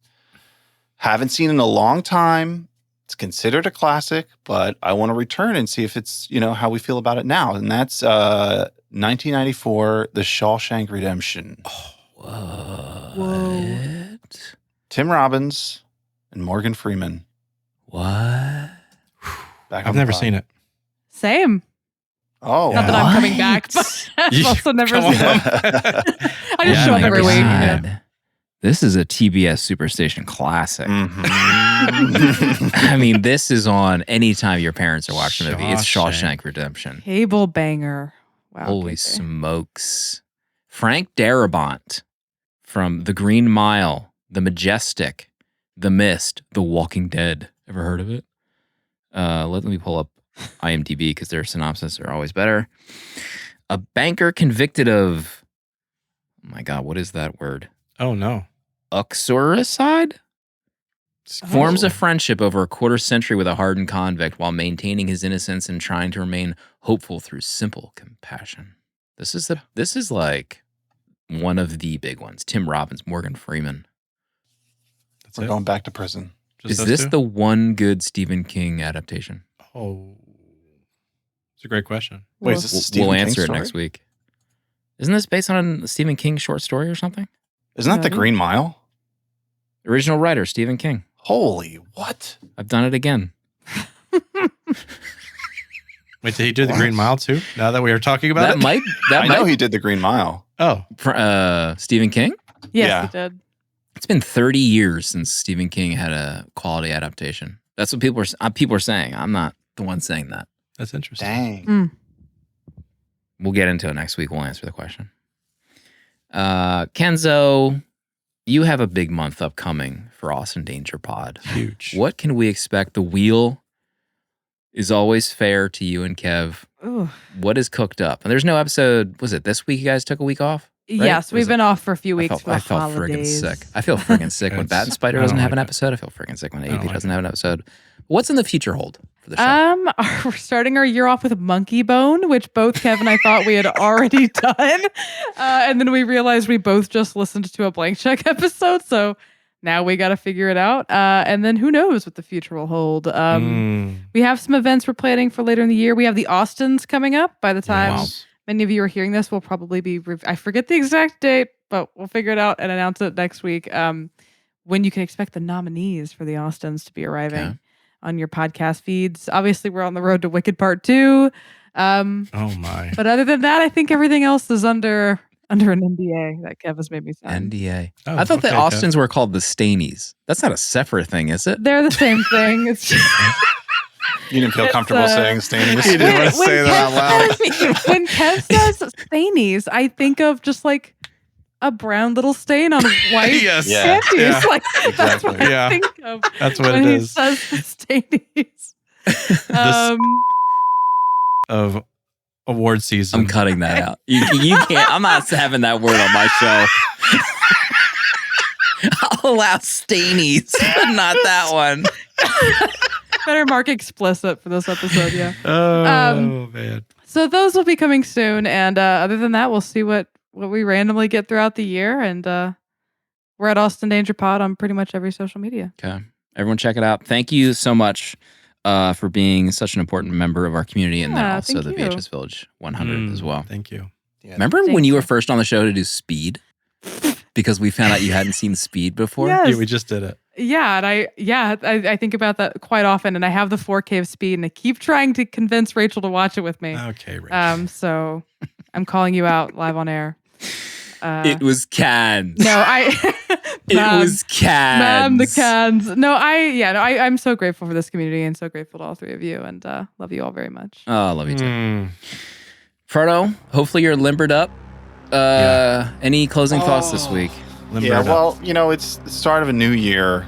Haven't seen in a long time. It's considered a classic, but I want to return and see if it's, how we feel about it now. And that's 1994, The Shawshank Redemption. What? Tim Robbins and Morgan Freeman. What? I've never seen it. Same. Oh. Not that I'm coming back, but I've also never Come seen on. it. I just show up my every week. God. This is a TBS Superstation classic. Mhm. I mean, this is on anytime your parents are watching the movie. It's Shawshank. Shawshank Redemption. Cable banger. Wow. Holy KK. smokes. Frank Darabont from The Green Mile, The Majestic, The Mist, The Walking Dead. Ever heard of it? Let me pull up IMDb because their synopses are always better. A banker convicted of, oh my God, what is that word? Oh no. Uxoricide? Forms Oh. a friendship over a quarter century with a hardened convict while maintaining his innocence and trying to remain hopeful through simple compassion. This is like one of the big ones. Tim Robbins, Morgan Freeman. That's We're it? going back to prison. Just Is those this two? the one good Stephen King adaptation? Oh. It's a great question. Wait, is this a Stephen We'll King answer it story? next week. Isn't this based on a Stephen King short story or something? Isn't that The Maybe. Green Mile? Original writer, Stephen King. Holy what? I've done it again. Wait, did he do the Green Mile too? Now that we are talking about it? I know he did The Green Mile. Oh. Stephen King? Yes, Yeah. he did. It's been 30 years since Stephen King had a quality adaptation. That's what people are saying. I'm not the one saying that. That's interesting. Dang. We'll get into it next week. We'll answer the question. Kenzo, you have a big month upcoming for Austin Danger Pod. Huge. What can we expect? The wheel is always fair to you and Kev. Ooh. What is cooked up? And there's no episode. Was it this week you guys took a week off? Right? Yes, Or was we've been off for a few weeks for I felt friggin' holidays. sick. I feel friggin' sick when Bat and Spider I doesn't don't have an like it. episode. I feel friggin' sick when I don't AP like doesn't it. have an episode. What's in the future hold for the show? We're starting our year off with Monkey Bone, which both Kev and I thought we had already done. And then we realized we both just listened to a blank check episode. So now we got to figure it out. And then who knows what the future will hold. We have some events we're planning for later in the year. We have the Austins coming up by the time many of you are hearing this, will probably be, I forget the exact date, but we'll figure it out and announce it next week. When you can expect the nominees for the Austins to be arriving on your podcast feeds. Obviously, we're on the road to Wicked Part 2. Oh my. But other than that, I think everything else is under an NDA that Kev has made me sign. NDA. Oh, I thought the okay, Austins were called the Stanies. That's not a separate thing, is it? They're the same thing. It's just, You didn't feel comfortable saying Stanies? You didn't want to say that out loud. when Kev says Stanies, I think of just like a brown little stain on white Yes. Yeah. panties. Yeah. Like that's what Yeah. I think of That's what when it he is. says Stanies. Of award season. I'm cutting that out. You can't. I'm not having that word on my show. I'll allow Stanies, but not that one. Better mark explicit for this episode, yeah. Oh, man. So those will be coming soon, and other than that, we'll see what we randomly get throughout the year, and we're at Austin Danger Pod on pretty much every social media. Okay. Everyone check it out. Thank you so much for being such an important member of our community, and then Yeah, also thank the you. VHS Village 100 as well. Thank you. Yeah. Remember when you were first on the show to do Speed? Because we found out you hadn't seen Speed before? Yes. Yeah, we just did it. Yeah, and I think about that quite often, and I have the 4K of Speed, and I keep trying to convince Rachel to watch it with me. Okay, Rachel. So I'm calling you out live on air. It was cans. No, It was cans. Ma'am, the cans. No, I'm so grateful for this community and so grateful to all three of you, and love you all very much. Oh, I love you too. Mm. Frodo, hopefully you're limbered up. Any closing thoughts this week? Yeah, well, it's the start of a new year,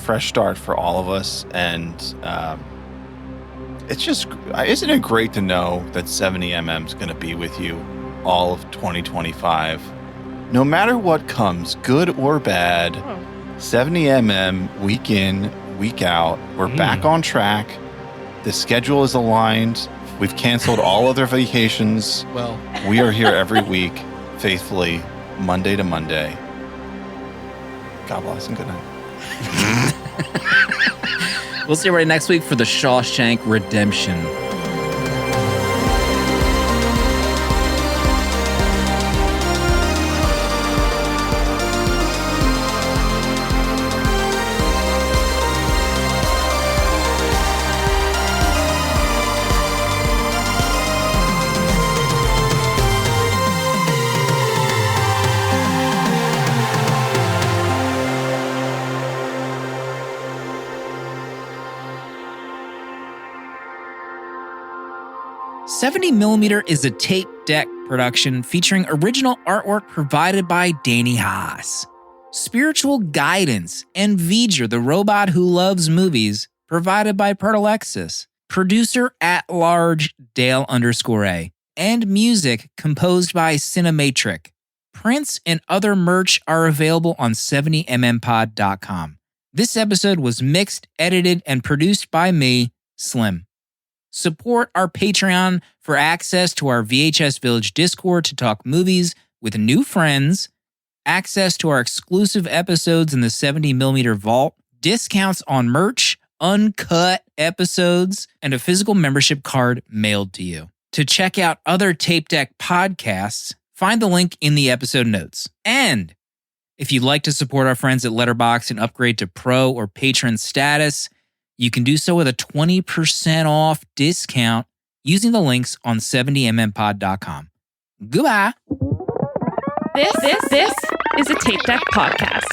fresh start for all of us, and it's just, isn't it great to know that 70mm is going to be with you all of 2025? No matter what comes, good or bad, 70mm, week in, week out, we're back on track. The schedule is aligned. We've canceled all other vacations. Well, We are here every week, faithfully, Monday to Monday. God bless and good night. we'll see you right next week for the Shawshank Redemption. $70mm is a tape deck production featuring original artwork provided by Danny Haas. Spiritual guidance and V'ger, the robot who loves movies, provided by Pertalexis. Producer at large Dale _A. And music composed by Cinematric. Prints and other merch are available on 70mmpod.com. This episode was mixed, edited, and produced by me, Slim. Support our Patreon for access to our VHS Village Discord to talk movies with new friends, access to our exclusive episodes in the 70mm vault, discounts on merch, uncut episodes, and a physical membership card mailed to you. To check out other Tape Deck podcasts, find the link in the episode notes. And if you'd like to support our friends at Letterboxd and upgrade to Pro or Patron status, you can do so with a 20% off discount using the links on 70mmpod.com. Goodbye. This is a Tape Deck podcast.